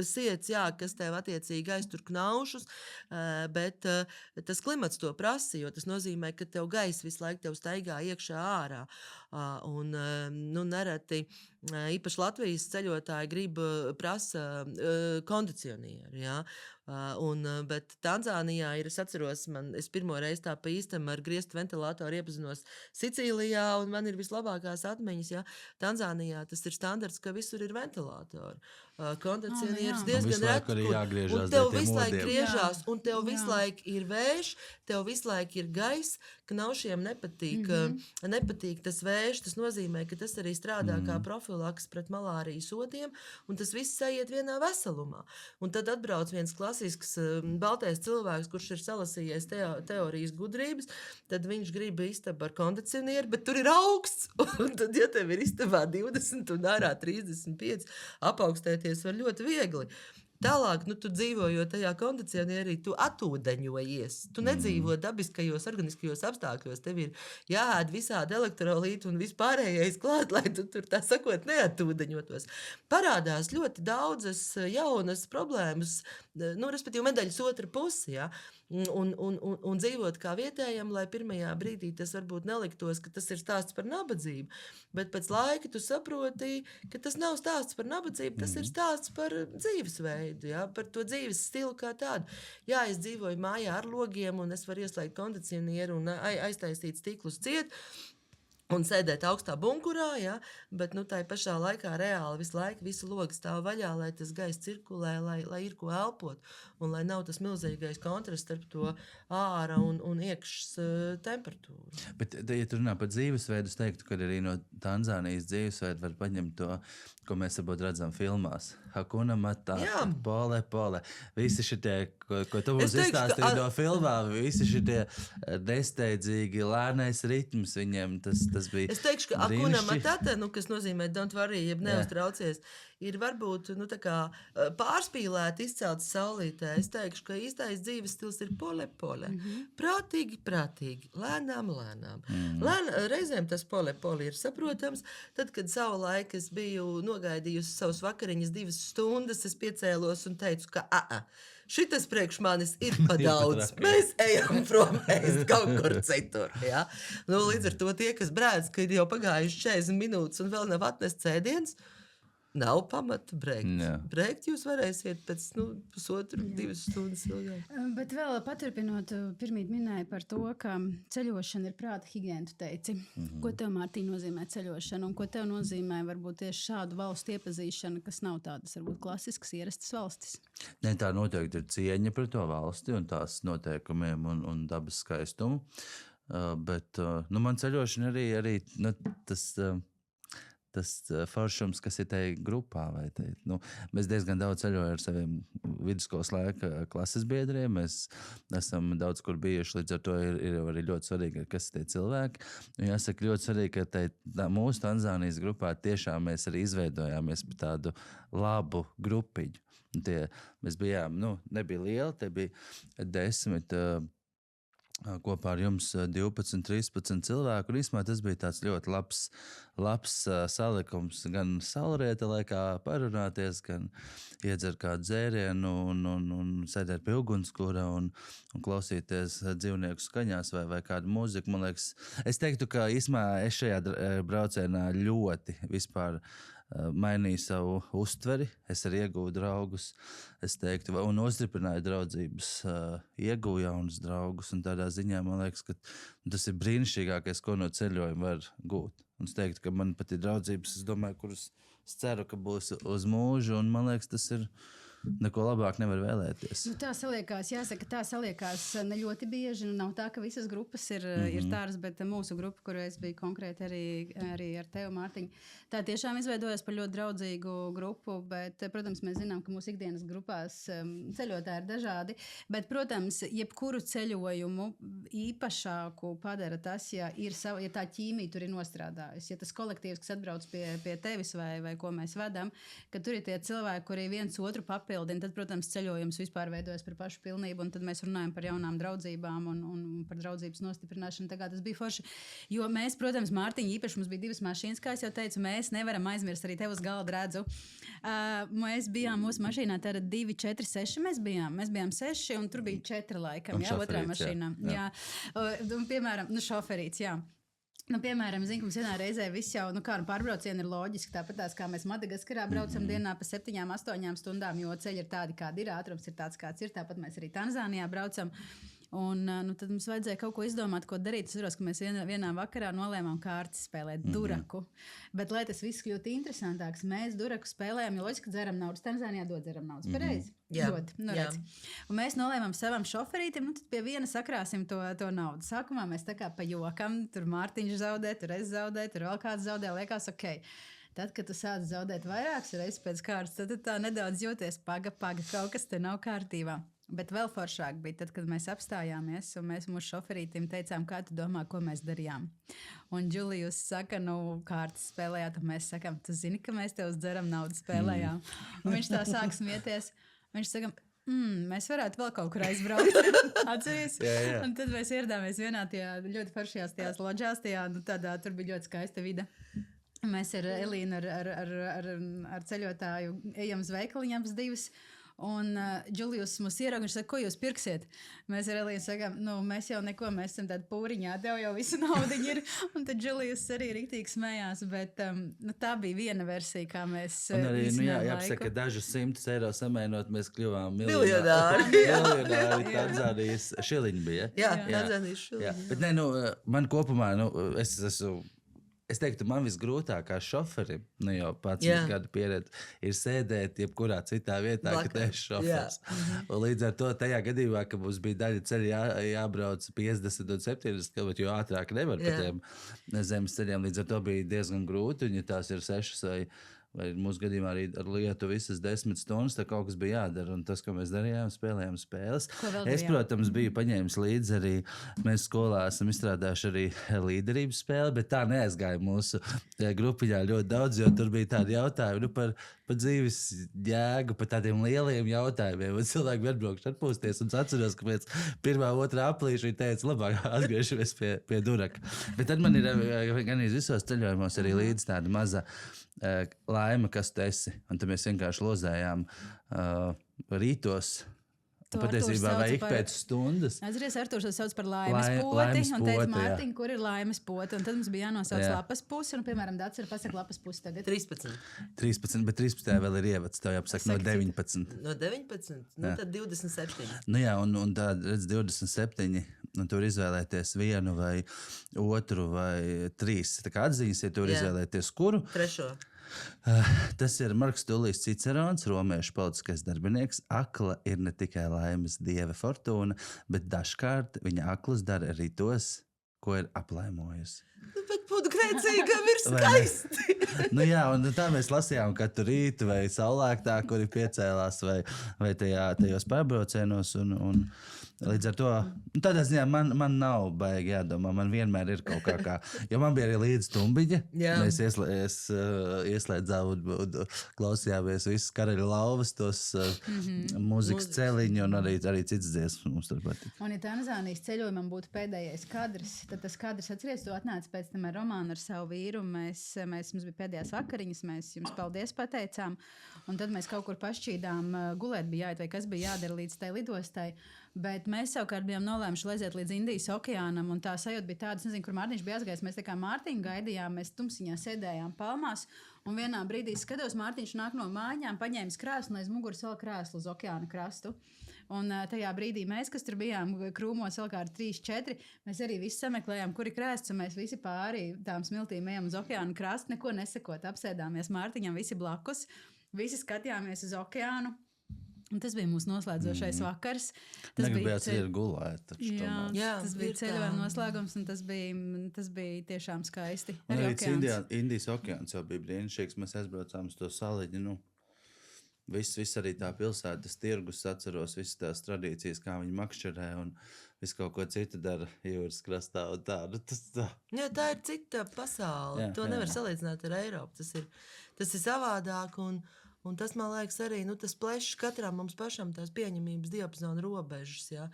siets, jā, kas tev attiecīgi aiztur knaušus, bet tas klimats to prasa, jo tas nozīmē, ka tev gaisa visu laiku tev staigā iekšā ārā. Un nereti īpaši Latvijas ceļotāji prasa kondicionieri, jā. Bet Tanzānijā es atceros, es pirmo reizi tā pa īstam ar griestu ventilatoru iepazinos Sicīlijā, un man ir vislabākās atmiņas, ja. Tanzānijā Tanzānijā tas ir standarts, ka visur ir ventilatori. Kondicionieris
jā.
diezgan
Un visu laiku arī
reti,
jāgriežās
un tev
dēļ tiem
visu laiku
modiem.
griežās, un tev
Jā.
visu laiku ir vējš, tev visu laiku ir gaiss, ka naušiem nepatīk tas vējš. Tas nozīmē, ka tas arī strādā kā profilaks pret malārijas odiem, un tas viss aiziet vienā veselumā. Un tad atbrauc viens klasisks baltais cilvēks, kurš ir salasījies teorijas gudrības, tad viņš grib istabu ar kondicionieru, bet tur ir augsts. Un tad, ja tev ir istabā 20 un ārā 35, apaugstēties var ļoti viegli. Tālāk, tu dzīvojot tajā kondicionierī, tu atūdeņojies. Tu nedzīvo dabiskajos, organiskajos apstākļos. Tev ir jāēd visādi elektrolīti un vispārējais klāt, lai tu tur, tā sakot, neatūdeņotos. Parādās ļoti daudzas jaunas problēmas, respektīvi medaļas otra pusi, ja? Un dzīvot kā vietējam, lai pirmajā brīdī tas varbūt neliktos, ka tas ir stāsts par nabadzību, bet pēc laika tu saproti, ka tas nav stāsts par nabadzību, tas ir stāsts par dzīvesveidu, ja? Par to dzīves stilu kā tādu. Jā, es dzīvoju mājā ar logiem, un es varu ieslēgt kondicionieru un aiztaisīt stiklus ciet, un sēdēt augstā bunkurā, ja? Bet tai pašā laikā reāli visu laiku visu logu stāv vaļā, lai tas gaiss cirkulē, lai ir ko elpot, un lai nav tas milzīgais kontrasts starp to ārā un iekšas temperatūru.
Bet, ja tu runā par dzīvesveidu, es teiktu, ka arī no Tanzānijas dzīvesveidu var paņemt to, ko mēs varbūt redzam filmās. Hakuna Matata, pole. Visi šitie, ko tu mums izstāstīji no filmām, visi šitie nesteidzīgi lēnais ritms viņiem, tas bija
Es teikšu, ka Hakuna Matata, kas nozīmē don't worry, jeb neuztraucies, ir varbūt tā kā pārspīlēti izcelts saulītē. Es teikšu, ka īstais dzīves stils ir pole. Prātīgi, lēnām. Reizēm tas pole ir saprotams. Tad, kad savu laiku es biju nogaidījusi savus vakariņas 2 stundas, es piecēlos un teicu, ka šitas priekš manis ir pa daudz. Mēs ejam prom, mēs kaut kur citur. Ja? Līdz ar to tie, kas brēdz, ka ir jau pagājuši 40 minūtes un vēl nav atnests ēdiens, nav pamata brēkt. Brēkt jūs varēsiet pēc 1,5–2 stundas ilgāk.
Bet vēl paturpinot, pirmīt minēja par to, ka ceļošana ir prāta higiēna, tu teici. Ko tev, Mārtiņ, nozīmē ceļošana un ko tev nozīmē varbūt tieši šādu valstu iepazīšana, kas nav tādas varbūt klasiskas, ierastas valstis?
Ne, tā noteikti ir cieņa pret to valsti un tās noteikumiem un dabas skaistumu. Bet man ceļošana arī tas foršums, kas ir tajā grupā. Mēs diezgan daudz ceļojam ar saviem vidusskolas laika klases biedriem. Mēs esam daudz kur bijuši, līdz ar to ir arī ļoti svarīgi, kas ir tie cilvēki. Jāsaka, ļoti svarīgi, ka mūsu Tanzānijas grupā tiešām mēs arī izveidojāmies par tādu labu grupiņu. Mēs bijām, nebija lieli, te bija 10 kopā ar jums 12, 13 cilvēku. Un īsumā tas bija tāds ļoti labs salikums. Gan saulrieta laikā parunāties, gan iedzer kādu dzērienu un sēdēt pie ugunskura un klausīties dzīvnieku skaņās vai kādu mūziku. Man liekas, es teiktu, ka īsumā es šajā braucienā ļoti vispār mainīju savu uztveri, es arī iegūju draugus, es teiktu, un nostiprināju draudzības, iegūju jaunus draugus, un tādā ziņā man liekas, ka tas ir brīnišķīgākais, ko no ceļojuma var gūt. Un es teiktu, ka man pat ir draudzības, es domāju, kuras es ceru, ka būs uz mūžu, un man liekas, tas ir neko labāk nevar vēlēties.
Tā saliekās, jāsaka, tā saliekās ne ļoti bieži. Nav tā, ka visas grupas ir tādas, bet mūsu grupa, kuru es biju konkrēti arī ar tevi, Mārtiņ, tā tiešām izveidojas par ļoti draudzīgu grupu, bet, protams, mēs zinām, ka mūsu ikdienas grupās ceļotāji ir dažādi, bet, protams, jebkuru ceļojumu īpašāku padara tas, ja tā ķīmija tur ir nostrādājusi, ja tas kolektīvs, kas atbrauc pie tevis vai ko mēs vedam, ka tur ir tie cilvēki, kuri viens otru papildina, tad, protams, ceļojums vispār veidojas par pašu pilnību, un tad mēs runājam par jaunām draudzībām un par draudzības nostiprināšanu. Tā kā tas bija forši. Jo mēs, protams, Mārtiņ, īpaši mums bija 2 mašīnas, kā es jau teicu, mēs nevaram aizmirst, arī tev uz galda redzu. Mēs bijām mūsu mašīnā, tāda 2, 4, 6 mēs bijām 6, un tur bija 4 laikam, otrā mašīnā. Jā. Un, piemēram, šoferīts, jā. Piemēram, zinu, ka mums vienā reizē viss jau, pārbraucieni ir loģiski, tāpat tās, kā mēs Madagaskarā braucam dienā pa 7, 8 stundām, jo ceļi ir tādi, kādi ir, ātrums ir tāds, kāds ir, tāpat mēs arī Tanzānijā braucam. Un tad mums vajadzēja kaut ko izdomāt, ko darīt. Es saprotu, ka mēs vienā vakarā nolēmām kārtas spēlēt duraku. Bet, lai tas viss kļūtu interesantāks, mēs duraku spēlējām, jo loģiski dzeram naudas. Tanzānijā dodzeram naudas. Pareizi?
Jā.
Dod. Nu, redz. Un mēs nolēmām savam šoferītim, tad pie viena sakrāsim to naudu. Sākumā mēs tā kā pa jokam, tur Mārtiņš zaudē, tur es zaudēju, tur vēl kāds zaudē, liekas, ok. Tad, kad tu sāc zaudēt vairākas reizes pēc kārtas, tad tā nedaudz jūties paga, kaut kas te nav kārtībā. Bet vēl foršāk bija tad, kad mēs apstājāmies un mēs mūsu šoferītim teicām, kā tu domā, ko mēs darījām. Un Džulijus saka, kārtas spēlējāt, un mēs sakām, tu zini, ka mēs tev uz dzeram naudu spēlējām. Un viņš tā sāk smieties. Viņš saka, mēs varētu vēl kaut kur aizbraukt. Atceries?
Jā.
Un tad mēs ieradāmies vienā tajā ļoti foršajās tajās loģās, tur bija ļoti skaista vide. Mēs ar Elīnu, ar ceļotāju ejam uz veikaliņām divas. Un Džulijus mums ieraug, viņš saka, ko jūs pirksiet? Mēs ar Elīnu sakām, mēs jau neko, mēs esam tādi pūriņā, tev jau visu naudiņu ir. Un tad Džulijus arī riktīgi smējās, bet tā bija viena versija, kā mēs
un arī, jāpasaka, ka dažus 100 eiro samēnot, mēs kļuvām miljonāri. Tanzānijas šiliņi bija.
Jā, Tanzānijas šiliņi.
Bet man kopumā, es teiktu, man visgrūtākā šoferim, jau 11 gadu pieredze, ir sēdēt jebkurā citā vietā, kad es šofers. Un līdz ar to tajā gadījumā, ka mums bija daļa ceļa jābrauc 50 un 70 km, jo ātrāk nevar pa tiem zemes ceļiem. Līdz ar to bija diezgan grūti, un ja tās ir 6 vai mūsu gadījumā arī ar lietu visas 10 stundas, tad kaut kas bija jādara. Un tas, ko mēs darījām, spēlējām spēles. Es, protams, biju paņēmis līdzi arī, mēs skolā esam izstrādājuši arī līderības spēli, bet tā neaizgāja mūsu grupiņā ļoti daudz, jo tur bija tādi jautājumi par dzīves jēgu, par tādiem lieliem jautājumiem. Un cilvēki bija atbraukši atpūsties, un es atceros, ka pēc 1. 2. aprīļa viņi teica, labāk atgriežamies pie duraka. Bet tad man ir gan visos ceļojumos arī līdz tāda maza laime, kas tu esi. Un tad mēs vienkārši lozējām rītos. Patiesībā vai ik pēc stundas.
Atceries, Artūrs to sauc par laimes poti, un teica, Mārtiņ, kur ir laimes poti. Un tad mums bija jānosauc lapas pusi, un, piemēram, Dats ir pasaka lapas pusi tagad.
13,
bet 13. vēl ir ievads, tev jāpasaka no 19.
No 19? Tad 27.
Jā, un tā, redz, 27, un tur izvēlēties vienu vai otru vai 3. Tā kā atziņas, ja tur izvēlēties kuru?
Trešo.
Tas ir Marks Tullijs Cicerons, romiešu politiskais darbinieks. Akla ir ne tikai laimes dieve Fortūna, bet dažkārt viņa aklas dara arī tos, ko ir aplaimojusi.
Bet būt grēcīgam ir skaisti.
Jā, un tā mēs lasījām katru rītu vai saulēktā, kuri piecēlās vai tajos pārbraucienos. Un līdz ar to, tādā ziņā man nav baigi jādomā, man vienmēr ir kaut kā, jo man bija arī līdz tumbiņa. Mēs ieslēdzām un klausījāmies visas Karaļa lauvas, tos mūzikas celiņu un arī cits dziesmas mums tur patīk.
Un ja Tanzānijas ceļojumam būtu pēdējais kadrs, tad tas kadrs, atceries, tu atnāci pēc tam ar Romānu ar savu vīru, mums bija pēdējās vakariņas, mēs jums paldies pateicām, un tad mēs kaut kur pašķīdām, gulēt bija jāiet vai kas bija jādara līdz tai lidostai. Bet mēs savukārt bijām nolēmuši aiziet līdz Indijas okeānam, un tā sajūta bija tāda, es nezinu, kur Mārtiņš bija aizgājis. Mēs tā kā Mārtiņu gaidījām, mēs tumsiņā sēdējām palmās, un vienā brīdī skatos, Mārtiņš nāk no mājām, paņēmis krēslu, un aiz muguras vēl krēslu uz okeāna krastu. Un tajā brīdī mēs, kas tur bijām krūmos vēl kādi 3-4, mēs arī visi sameklējām, kuri krēsts, un mēs visi pāri tām smiltīm ejam uz okeāna krastu, neko nesakot, apsēdāmies Mārtiņam visi blakus, visi skatījāmies uz okeānu. Un tas bija mūsu noslēdzošais vakars. Tas bija
gulēt.
Tas bija ceļojuma noslēgums, un tas bija tiešām skaisti.
Un arī Indijas okeāns jau bija brīnišķīgs. Mēs aizbraucām uz to saliņu. Viss arī tā pilsētas tirgus, atceros visas tās tradīcijas, kā viņi makšķerē un visu kaut ko citu dara jūras krastā un tādu.
Jā, tā ir cita pasaule. To nevar salīdzināt ar Eiropu. Tas ir savādāk un tas, man liekas, arī tas plešs katram mums pašam tās pieņemības diapazona robežas. Ja?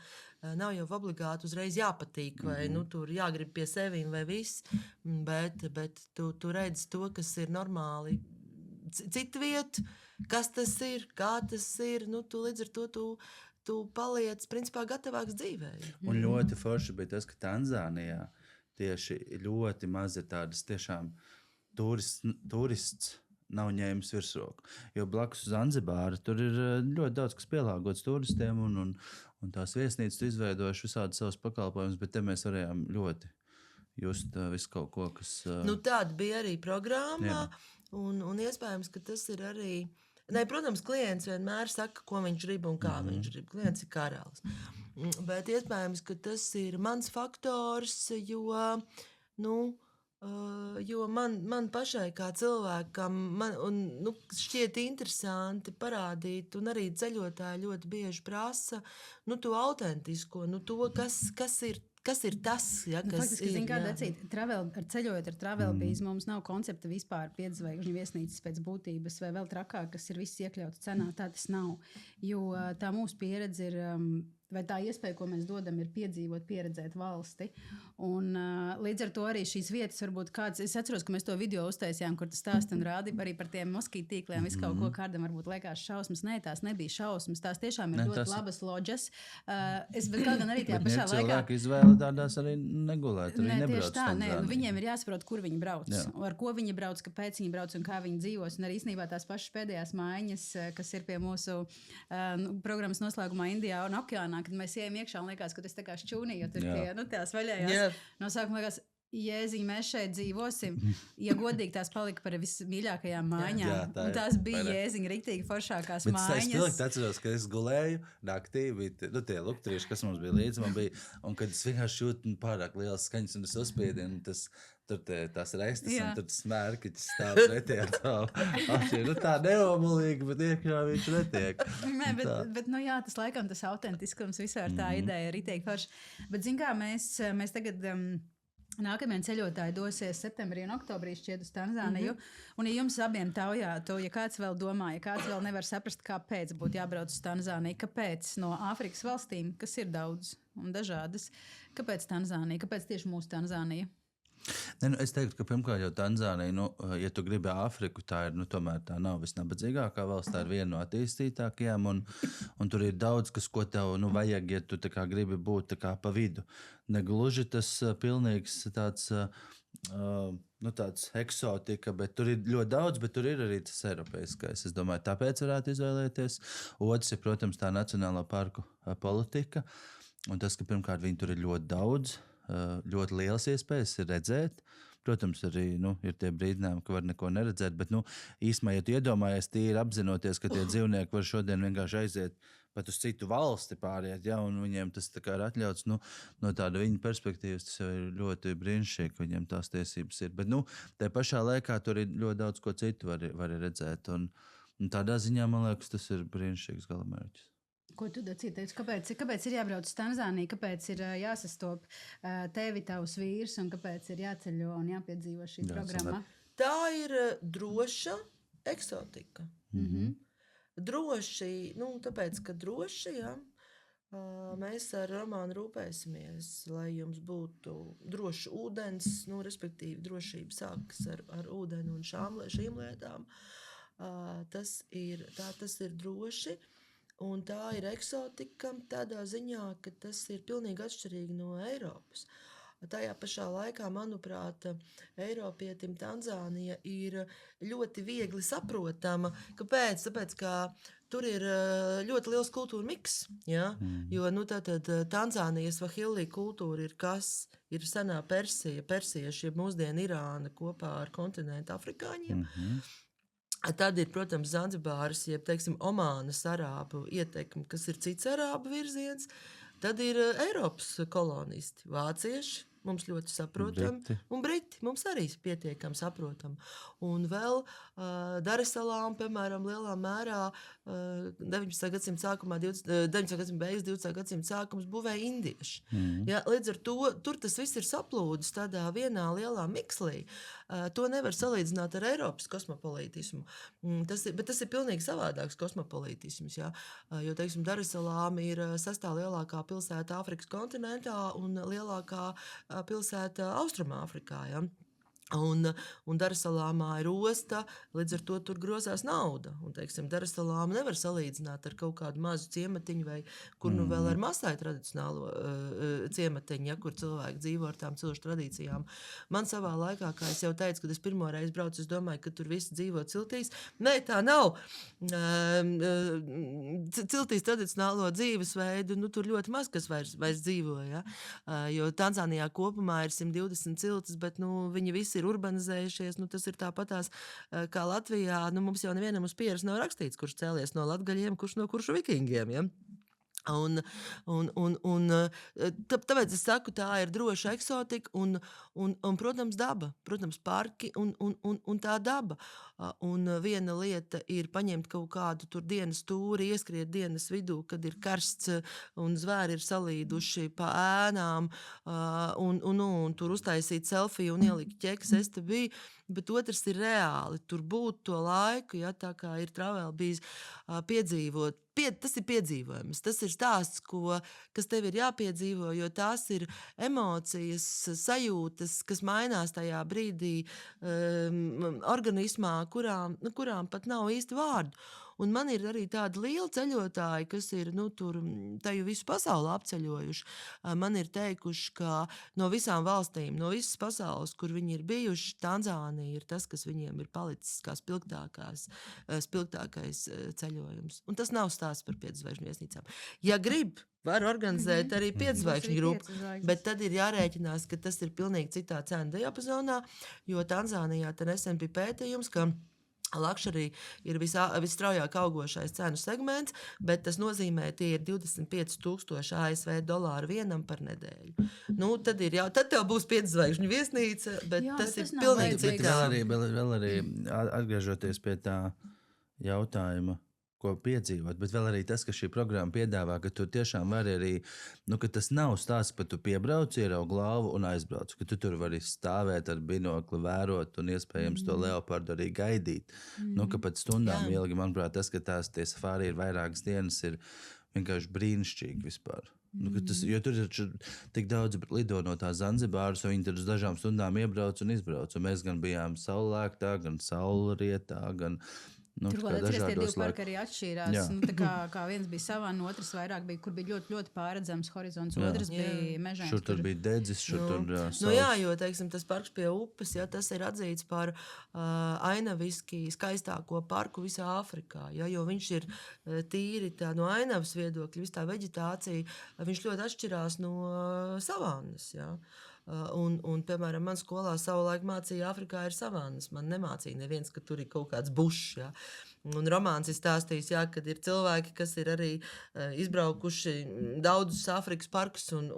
Nav jau obligāti uzreiz jāpatīk, vai tur jāgrib pie sevīm vai viss, bet tu redzi to, kas ir normāli citu vietu, kas tas ir, kā tas ir, tu līdz ar to tu paliec, principā, gatavāks dzīvē.
Un ļoti forši bija tas, ka Tanzānijā tieši ļoti maz ir tādas tiešām turists nav ņēmis virsroku. Jo blakus Zanzibāra tur ir ļoti daudz, kas pielāgots turistiem, un tās viesnīcas izveidojuši visādi savus pakalpojumus, bet te mēs varējām ļoti just visu kaut ko, kas...
Tāda bija arī programmā,
Jā.
un iespējams, ka tas ir arī... Protams, klients vienmēr saka, ko viņš grib un kā viņš grib. Klients ir karalis. Bet iespējams, ka tas ir mans faktors, jo man pašai kā cilvēkam šķiet interesanti parādīt, un arī ceļotāji ļoti bieži prasa to autentisko, to, kas ir tas, ja, kas
faktiski,
ir.
Ceļojot ar Travelbīz, mums nav koncepta vispār 5-zvaigžņu viesnīcas pēc būtības, vai vēl trakāk, kas ir viss iekļauts cenā, tā tas nav. Jo tā mūsu pieredze ir... vai tā iespēja, ko mēs dodam, ir piedzīvot, pieredzēt valsti. Un, līdz ar to arī šīs vietas varbūt kāds... Es atceros, ka mēs to video uztaisījām, kur tas stāst un rādi arī par tiem moskītu tīkliem, visu kaut ko kādam varbūt liekas šausmas. Nē, tās nebija šausmas, tās tiešām ir ļoti labas loģas. Es kaut gan arī tajā pašā laikā...
cilvēki izvēle tādās arī negulēt, arī nebrauc Tanzāniju.
Viņiem ir jāsaprot, kur viņi brauc, ar ko viņi brauc, kāpēc viņi brauc un kā viņi dzīvos. Un arī īstenībā tās pašas pēdējās mājiņas, kas ir pie mūsu programmas noslēgumā Indijā un Okeānā, kad mēs ejam iekšā un liekas, ka tas tā kā šķūnī, jo tur tie, tās vaļējās. No sākuma liekas, Jēziņ, mēs šeit dzīvosim. Ja godīgi, tās palika par vismīļākajām mājām. Un tās bija Jēziņ riktīgi foršākās mājas.
Bet es atceros, ka es gulēju naktī, bija tie lukturieši, kas mums bija līdzi, un kad es vienkārši jūtu pārāk liels skaņas un es uzspiedienu, tur tās reistas un tur smērkiķis stāv pretī ar tavu. Tā neomulīgi, bet iekļā viņš netiek.
Nē, bet tas laikam tas autentiskums visā tā ideja ir itīgi forši. Bet, zin kā, mēs tagad... Nākamie ceļotāji dosies septembrī un oktobrī šķiet uz Tanzāniju. Un ja jums abiem taujātu, ja kāds vēl domā, ja kāds vēl nevar saprast, kāpēc būtu jābrauc uz Tanzāniju, kāpēc no Āfrikas valstīm, kas ir daudz un dažādas, kāpēc Tanzānija, kāpēc tieši mūsu Tanzānija?
Es teiktu, ka pirmkārt jau Tanzānija, ja tu gribi Āfriku, tā ir, tomēr tā nav visnabadzīgākā valsts, tā ir viena no attīstītākajām, un tur ir daudz, kas, ko tev vajag, ja tu tā kā gribi būt tā kā pa vidu. Negluži tas pilnīgs tāds eksotika, bet tur ir ļoti daudz, bet tur ir arī tas eiropeiskais. Es domāju, tāpēc varētu izvēlēties. Otrs ir, protams, tā nacionālā parku politika, un tas, ka pirmkārt viņi tur ir ļoti daudz, ļoti lielas iespējas ir redzēt. Protams, arī ir tie brīdinājumi, ka var neko neredzēt, bet īstumā, ja tu iedomājies tīri apzinoties, ka tie dzīvnieki var šodien vienkārši aiziet pat uz citu valsti pāriet, un viņiem tas tā kā ir atļauts, no tāda viņa perspektīvas tas jau ir ļoti brīnišķīgi, ka viņiem tās tiesības ir. Bet, tajā pašā laikā tur ir ļoti daudz ko citu var redzēt, un tādā ziņā, man liekas, tas ir brīnišķīgs galamērķis.
Ko tu teici? Kāpēc ir jābrauc uz Tanzāniju? Kāpēc ir jāsastop tevi, tavs vīrs, un kāpēc ir jāceļo un jāpiedzīvo šī programma?
Tā ir droša eksotika. Droši, tāpēc, ka droši, mēs ar Romānu rūpēsimies, lai jums būtu drošs ūdens, respektīvi drošība sākas ar ūdeni un šīm lietām. Tas ir droši. Un tā ir eksotika tādā ziņā, ka tas ir pilnīgi atšķirīgi no Eiropas. Tajā pašā laikā, manuprāt, Eiropietim Tanzānija ir ļoti viegli saprotama. Kāpēc? Tāpēc, ka tur ir ļoti liels kultūra miks. Ja? Jo tātad Tanzānijas Swahili kultūra ir kas? Ir senā persieši, mūsdienu Irāna kopā ar kontinentu afrikāņiem. Tad ir, protams, Zanzibāras, jeb, Omānas arābu ietekme, kas ir cits arābu virziens. Tad ir Eiropas kolonisti, vācieši, mums ļoti saprotami, un briti mums arī pietiekami saprotami. Un vēl Dar-es-Salām, piemēram, lielā mērā 19. gadsimta sākumā, 19. gadsimta beigas, 20. gadsimta sākums būvēja indieši. Ja, līdz ar to tur tas viss ir saplūdis tādā vienā lielā mikslī. To nevar salīdzināt ar Eiropas kosmopolītismu. Bet tas ir pilnīgi savādāks kosmopolītisms. Ja? Jo, Dar-es-Salām ir 6. lielākā pilsēta Āfrikas kontinentā un lielākā pilsēta Austrumāfrikā. Ja? Un Darsalāmā ir osta, līdz ar to tur grozās nauda. Un, teiksim, Darsalāmu nevar salīdzināt ar kaut kādu mazu ciematiņu vai kur nu vēl ar Masai tradicionālo ciematiņu, ja, kur cilvēki dzīvo ar tām cilšu tradīcijām. Man savā laikā, kā es jau teicu, kad es pirmo reizi braucu, es domāju, ka tur visi dzīvo ciltīs. Nē, tā nav. Ciltīs tradicionālo dzīvesveidu, nu, tur ļoti maz kas vairs dzīvo, ja. Jo Tanzānijā kopumā ir 120 ciltis, bet, nu, viņi visi ir urbanizējušies, nu tas ir tāpatās kā Latvijā, nu mums jau nevienam uz pieres nav rakstīts, kurš cēlies no latgaļiem, kurš no kuršu vikingiem, ja? Tāpēc es saku, tā ir droša eksotika un, protams, daba, protams, parki un tā daba. Un viena lieta ir paņemt kaut kādu tur dienas tūri, ieskriet dienas vidū, kad ir karsts un zvēri ir salīduši pa ēnām un tur uztaisīt selfiju un ielikt ķeks, es te biju, bet otrs ir reāli, tur būt to laiku, ja tā kā ir travel bijis piedzīvot. Tas ir piedzīvojums, tas ir stāsts, kas tev ir jāpiedzīvo, jo tās ir emocijas, sajūtas, kas mainās tajā brīdī organismā, kurām pat nav īsti vārdu. Un man ir arī tādi lieli ceļotāji, kas ir tur teju visu pasauli apceļojuši. Man ir teikuši, ka no visām valstīm, no visas pasaules, kur viņi ir bijuši, Tanzānija ir tas, kas viņiem ir palicis kā spilgtākais ceļojums. Un tas nav stāsts par 5 zvaigžņu viesnīcām. Ja grib, var organizēt arī 5 zvaigžņu grupu, bet tad ir jārēķinās, ka tas ir pilnīgi citā cena diapazonā, jo Tanzānijā nesen bija pētījums, ka Luxury ir visstraujāk augošais cenu segments, bet tas nozīmē, tie ir 25,000 ASV dolāru vienam par nedēļu. Nu, tad tev būs 5 zvaigžņu viesnīca, bet tas ir pilnīgi citā.
Vēl arī atgriežoties pie tā jautājuma, ko piedzīvot, bet vēl arī tas, ka šī programma piedāvā, ka tu tiešām vari arī, ka tas nav stāsts, ka tu piebrauc, ieraugi glāvu un aizbrauc, ka tu tur vari stāvēt ar binokli, vērot un iespējams to leopardu arī gaidīt. Ka pat stundām ilgi, manuprāt, tas, ka tie safāri ir vairākas dienas, ir vienkārši brīnišķīgi vispār. Jo tur ir tik daudz lido no tā Zanzibāras, un viņi tur uz dažām stundām iebrauc un izbrauc. Un mēs gan bijām saulēktā, gan saulrietā, gan
turklāt atceries, tie divi parki arī atšķīrās. Kā viens bija savāna, otrs vairāk bija, kur bija ļoti, ļoti pārredzams horizonts, otrs bija mežains.
Šur tur bija dedzis, šur tur saules.
Jo, teiksim, tas parks pie upes, tas ir atzīts par ainaviski skaistāko parku visā Āfrikā, jo viņš ir tīri no ainavas viedokļa, vis tā veģetācija, viņš ļoti atšķirās no savānas, Un, piemēram, man skolā savulaik mācīja, Āfrikā ir savānas. Man nemācīja neviens, ka tur ir kaut kāds bušs. Un romāns ir stāstījis, kad ir cilvēki, kas ir arī izbraukuši daudzus Āfrikas parkus un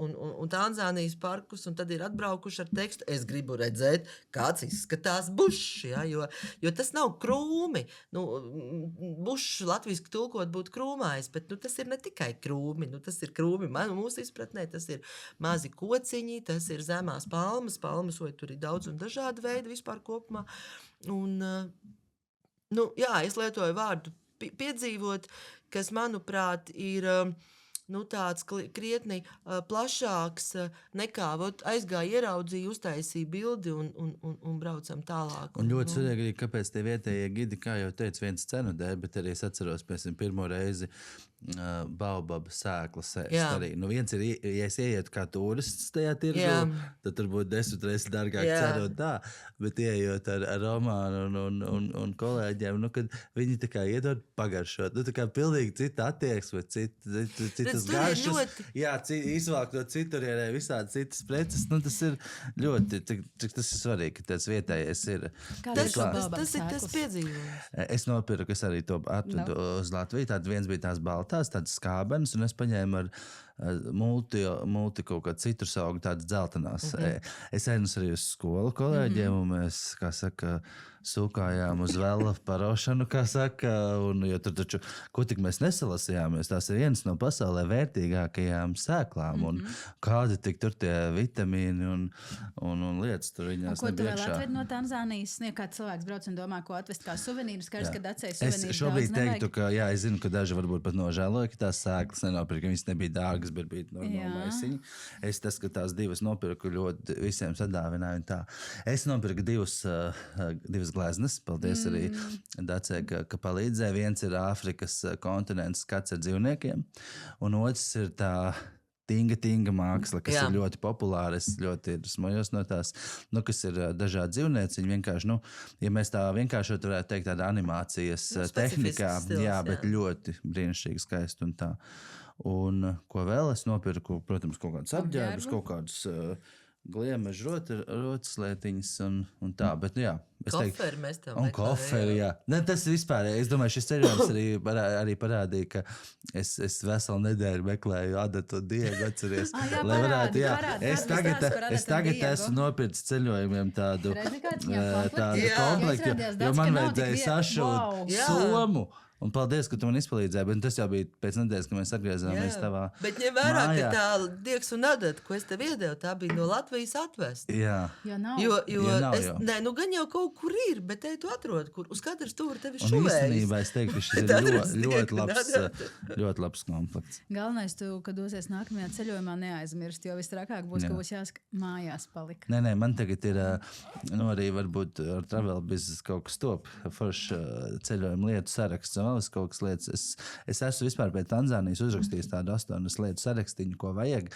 Tanzānijas parkus, un tad ir atbraukuši ar tekstu, es gribu redzēt, kāds izskatās bušs, jo tas nav krūmi. Bušs latviski tulkot būtu krūmājs, bet tas ir ne tikai krūmi, tas ir krūmi. Mūsu izpratnē tas ir mazi kociņi, tas ir zemās palmas, vai tur ir daudz un dažādi veidi vispār kopumā. Un es lietoju vārdu piedzīvot, kas, manuprāt, ir tāds krietni plašāks nekā aizgāja, ieraudzīja, uztaisīja bildi un braucam tālāk.
Un ļoti svarīgi arī, kāpēc tie vietējie gidi, kā jau teicu, viens cenu dēļ, bet arī es atceros, pirmo reizi baobaba sēklas ēst arī. Viens ir, ja es ieietu kā turists tajā tirgu, tad tur būtu 10 reizes dārgāk cenot tā, bet ieejot ar Romānu un kolēģiem, kad viņi tā kā iedod pagaršot, tā kā pilnīgi cita attieksme, citas garšas, izvākt no citurienē visādi citas preces, tas ir ļoti, cik tas ir svarīgi, ka tāds vietējais ir.
Tas ir tas piedzīvojums.
Es nopirku, es arī to atvedu uz Latviju, tād viens bija tās tādas skābenes, un es paņēmu ar multi kaut kādu citrusaugu, tādas dzeltenās. Es aiznesu arī uz skolu kolēģiem, un mēs, kā saka, sūkājām uz vēl parošanu, kā saka, un jo tur taču, ko tik mēs nesalasījāmies, tās ir viens no pasaulē vērtīgākajām sēklām, un kādi tik tur tie vitamīni un lietas tur viņās
nebija.
Ko tu vēl
atved no Tanzānijas? Kāds cilvēks brauc un domā, ko atvest kā suvenīru, skaidrs, kad atceļ suvenīru
es šobrīd teiktu, ka, es zinu, ka daži varbūt pat nožēloja, ka tās sēklas nenopirka, viņas nebija dārgas, bezbirbīti normāli maisiņi. Es tas, ka tās divas nopirku ļoti visiem sadāvināju un tā. Es nopirku divas gleznas, paldies arī Dacē, ka palīdzēja. Viens ir Āfrikas kontinents skats ar dzīvniekiem, un otrs ir tā tinga māksla, kas ir ļoti populāra. Es ļoti smojos no tās, kas ir dažādi dzīvnieci. Viņi vienkārši, ja mēs tā vienkārši varētu teikt, tāda animācijas tehnikā, stils, bet ļoti brīnišķīgi skaisti un tā. Un ko vēl es nopirku, protams, kaut kādus apģērbus, kaut kādus gliemežu rotas lietiņas un tā, bet es teiktu,
koferi mēs tev
un koferi, Ne, tas vispār, es domāju, šis ceļojums arī parādīja, ka es veselu nedēļu meklēju Adatu un Diegu, atceries, lai varētu, es tagad esmu nopircis ceļojumiem tādu komplektu, jo man vajadzēja sašūt somu. Un paldies, ka tu man izpalīdzēji, bet tas jau bija pēc nedēļas, kad mēs atgriezāmies tavā mājā.
Bet ņem vērā, ka tā Diegs un Adata, ko es tev iedevu, tā bija no Latvijas atvesta.
Jā, nav.
Nē, gan jau kaut kur ir, bet te tu atrod, kur uz katras tur tevi šuvējis.
Un īstenībā es teiktu, ka šis ir ļoti labs komplekts.
Galvenais, kad dosies nākamajā ceļojumā, neaizmirst, jo visstrakāk būs, ka būs jāsaka mājās palika.
Nē, man tagad ir, arī varbūt ar travel business kaut kas top, forši ceļojumu lietu saraksts. Kaut kas lietas. Es esmu vispār pēc Tanzānijas uzrakstījis tādu 8 lietu sarakstiņu, ko vajag.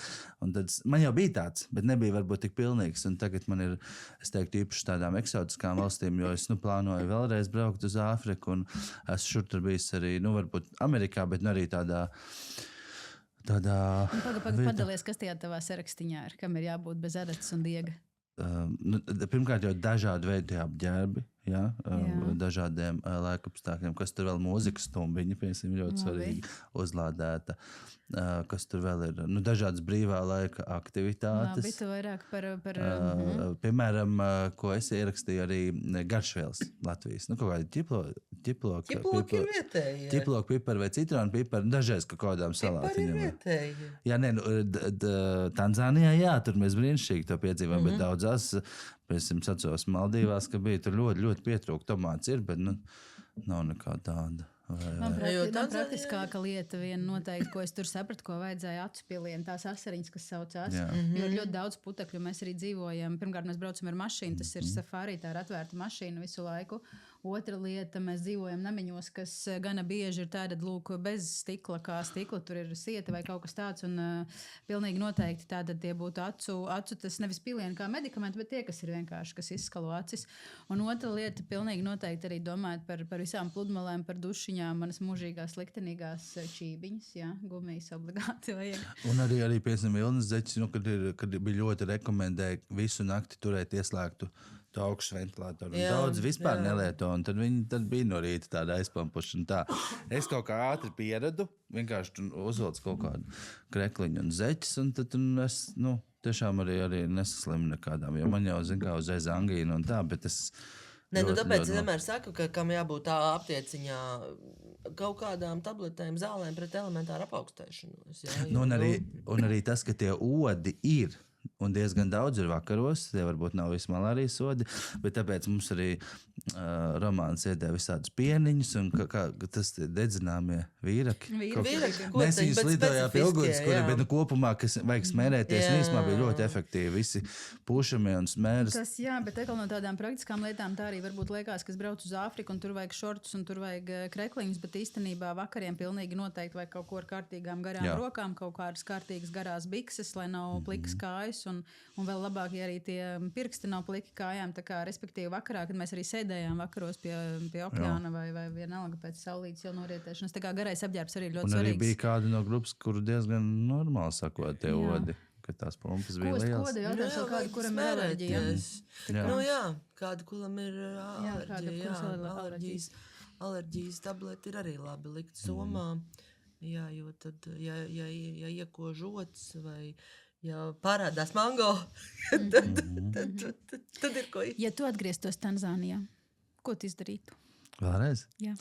Un tad man jau bija tāds, bet nebija varbūt tik pilnīgs. Un tagad man ir, es teiktu, īpaši tādām eksotiskām valstīm, jo es plānoju vēlreiz braukt uz Āfriku. Un esmu šur tur bijis arī, varbūt Amerikā, bet arī tādā
Padalies, kas tajā tavā sarakstiņā ir, kam ir jābūt bez Adatas un Diega?
Pirmkārt jau dažādi veidi apģērbi, dažādiem laikapstākļiem, kas tur vēl mūzikas stumbiņi, piemēram, ļoti svarīgi uzlādēta, kas tur vēl ir, dažādas brīvā laika aktivitātes.
Labi, tu vairāk par
piemēram, ko es ierakstīju arī garšvielas Latvijas, kaut kādi ķiploki
ir vietēji.
Ķiploki pipari vai citronu pipari, dažreiz kaut kādām salātiņām.
Pipari ir
vietēji. Tanzānijā, tur mēs brīnišķīgi to piedzīvām, bet daudzās, piemēram, atceros Maldīvās, ka bija tur ļoti, ļoti pietrūka tomāts ir, bet nav nekā tāda.
Man praktiskāka lieta viena noteikti, ko es tur sapratu, ko vajadzēja acu pielienu, tās asariņas, kas saucās. Jo ir ļoti daudz putekļu, mēs arī dzīvojam. Pirmkārt, mēs braucam ar mašīnu, tas ir safari, tā ir atvērta mašīna visu laiku. Otra lieta, mēs dzīvojam namiņos, kas gana bieži ir tāda, lūk, bez stikla, kā stikla, tur ir sieta vai kaut kas tāds, un pilnīgi noteikti tātad tie būtu acu, tas nevis pilieni kā medikamenti, bet tie, kas ir vienkārši, kas izskalo acis. Un otra lieta, pilnīgi noteikti arī domājot par visām pludmalēm, par dušiņām, manas mūžīgās liktenīgās čībiņas, gumijas obligāti vajag.
Un arī piemēram, Vilnas zeķis, kad bija ļoti rekomendēja visu nakti turēt ieslēgtu to augšu ventilātoru. Daudz vispār nelieto, un tad bija no rīta tāda aizpampuša. Tā. Es kaut kā ātri pieradu, vienkārši uzvelcu kaut kādu krekliņu un zeķis, un tad es, tiešām arī nesaslimu nekādām, jo man jau, kā uzreiz angīna un tā, bet es...
Tāpēc es vienmēr saku, ka kam jābūt tā aptieciņā kaut kādām tabletēm, zālēm pret elementāru apaugstēšanos.
Un arī tas, ka tie odi ir, un diezgan daudz ir vakaros, tie varbūt nav visi malārijas sodi, bet tāpēc mums arī romāns iedē visādus pieniņus, un tas dedzināmie vīraki. Mēs viņus lidojām pie ugunskura, bet kopumā, kas vajag smērēties, īstenībā bija ļoti efektīvi, visi pušamie un smēras.
Tas bet atkal no tādām praktiskām lietām tā arī varbūt liekas, kas brauc uz Āfriku, un tur vajag šortus, un tur vajag krekliņus, bet īstenībā vakariem pilnīgi noteikti vajag kaut ko ar kārtīgām garām rokām, kaut kādas kārtīgas garās bikses, lai nav plikas kājas, un vēl labāk, ja arī tie pirksti nav pliki kājām, tā kā respektīvi vakarā, kad mēs arī sēdējām vakaros pie okeāna vai vienalga pēc saulītes jau norietēšanas. Tā kā garais apģērbs arī ļoti svarīgs.
Un arī bija kādi no grupas, kuru diezgan normāli sakot tie odi, ka tās pumpas bija lielas.
Ko es kodu jautājums vēl kādu, kuram ir alerģija?
Kādu, kuram ir alerģijas tableti ir arī labi likt somā. Jā, jo tad, ja iekož ots vai parādās mango, tad ir ko ir.
Ja tu atgrieztos Tanzānijā, ko tu izdarītu?
Vēlreiz?
Jā.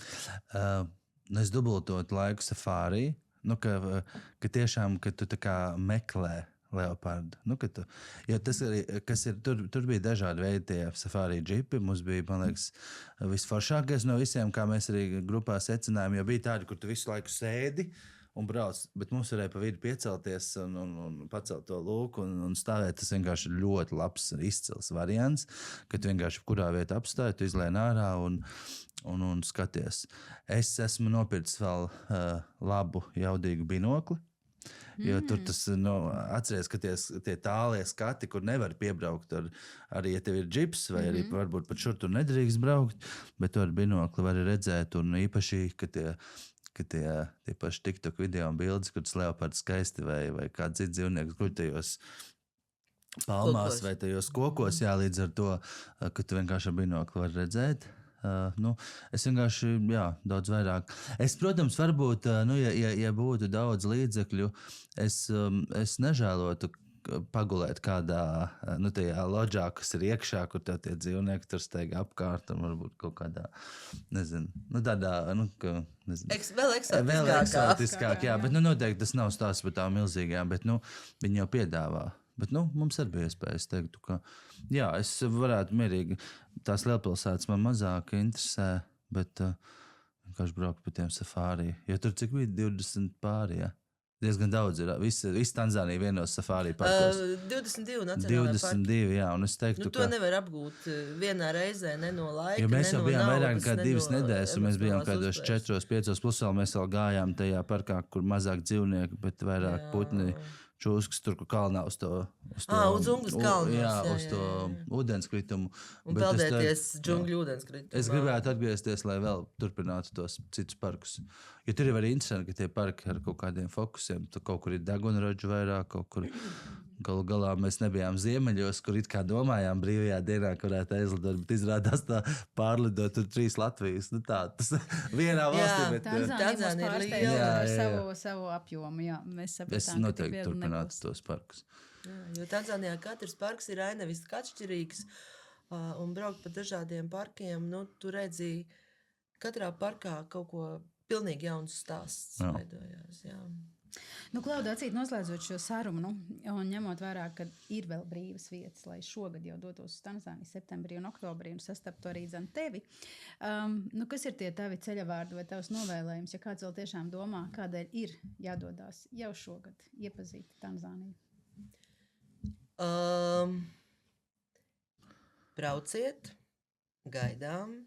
Es dubultotu laiku safārī, ka tiešām, ka tu tā kā meklē leopardu. Jo tas arī, kas ir, tur bija dažādi veidi tie safārī džipi, mums bija, man liekas, visforšākais no visiem, kā mēs arī grupā secinājām, jo bija tādi, kur tu visu laiku sēdi, un brauc. Bet mums varēja pa vidu piecelties un pacelt to lūku un stāvēt. Tas vienkārši ir ļoti labs, izcils variants, ka tu vienkārši kurā vietā apstāji, tu izlien ārā un skaties. Es esmu nopircis vēl labu, jaudīgu binokli. Jo tur tas, atceries, ka tie tālie skati, kur nevar piebraukt, arī, ja tev ir džips, vai arī varbūt pat šur tur nedrīkst braukt, bet tu ar binokli vari redzēt, un īpaši, ka tie paši TikTok video un bildes, kur tas leopards skaisti vai kāds cits dzīvnieks guļ tajos palmās vai tajos kokos, jā, līdz ar to, ka tu vienkārši ar binokli vari redzēt. Es vienkārši, daudz vairāk. Es, protams, varbūt, ja būtu daudz līdzekļu, es nežēlotu pagulēt kādā, tajā loģā, kas ir iekšā, kur tev tie dzīvnieki tur steig apkārt, un varbūt kaut kādā, nezinu, tādā,
Vēl
eksotiskāk, jā, bet, noteikti tas nav stāsts par tām milzīgajām, bet, viņi jau piedāvā. Bet mums arī bija iespēja. Es teiktu, ka es varētu mierīgi. Tās lielpilsētas man mazāk interesē, bet vienkārši braukt pa tiem safāri. Jo tur cik bija 20 pāri, jā? Diezgan daudz ir. Visi Tanzānija vienos safāri parkos.
22 nacionālajā
22, jā. Un es teiktu,
to nevar apgūt vienā reizē, ne no laika,
jo mēs jau bijām vairāk
naudas,
kā 2 nedēļas, un mēs bijām kādos 4-5 plus vēl mēs vēl gājām tajā parkā, kur mazāk dzīvnieki, bet vairāk putni. Čūskas tur, kur kalnā uz to...
uz Unglas kalnos.
Jā, uz to ūdenskritumu.
Un peldēties džungļu ūdenskritumu.
Es gribētu atgriezties, lai vēl turpinātu tos citus parkus. Jo tur ir arī interesanti, ka tie parki ar kaut kādiem fokusiem, tur kaut kur ir degunraģu vairāk, kaut kur galu galā mēs nebijām ziemeļos, kur it kā domājām brīvajā dienā, ka varētu aizlidot, bet izrādās tā pārlidot tur 3 Latvijas. Tas vienā valstī, bet...
Tanzānija ir liela ar savu apjomu, jā. Mēs sapratām,
es noteikti turpinātu tos parkus.
Jo Tanzānijā katrs parks ir ainaviski atšķirīgs, un braukt pa dažādiem parkiem, tu redzi katrā parkā kaut ko pilnīgi jauns stāsts veidojās, jā.
Klauda, acīt noslēdzot šo sarunu, un ņemot vērā, ka ir vēl brīvas vietas, lai šogad jau dotos uz Tanzāniju septembrī un oktobrī un sastaptu arī tevi, kas ir tie tavi ceļavārdi vai tavs novēlējums, ja kāds vēl tiešām domā, kādēļ ir jādodās jau šogad iepazīt Tanzāniju?
Brauciet, gaidām.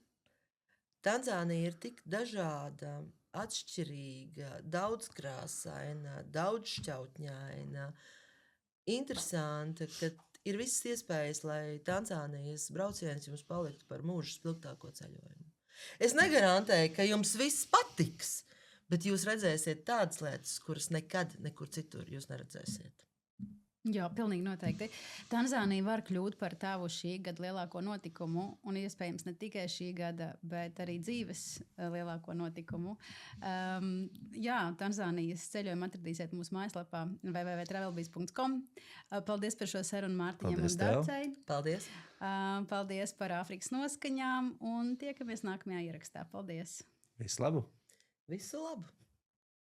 Tanzānija ir tik dažāda, atšķirīga, daudzkrāsaina, daudzšķautņaina, interesanta, ka ir visas iespējas, lai Tanzānijas brauciens jums paliktu par mūžu spilgtāko ceļojumu. Es negarantēju, ka jums viss patiks, bet jūs redzēsiet tādas lietas, kuras nekad nekur citur jūs neredzēsiet.
Jā, pilnīgi noteikti. Tanzānija var kļūt par tavu šī gada lielāko notikumu, un iespējams ne tikai šī gada, bet arī dzīves lielāko notikumu. Tanzānijas ceļojumu atradīsiet mūsu mājaslapā www.travelbiz.com. Paldies par šo sarunu Mārtiņam un Dārcei.
Paldies.
Paldies par Āfrikas noskaņām, un tiekamies nākamajā ierakstā. Paldies.
Visu labu.
Visu labu.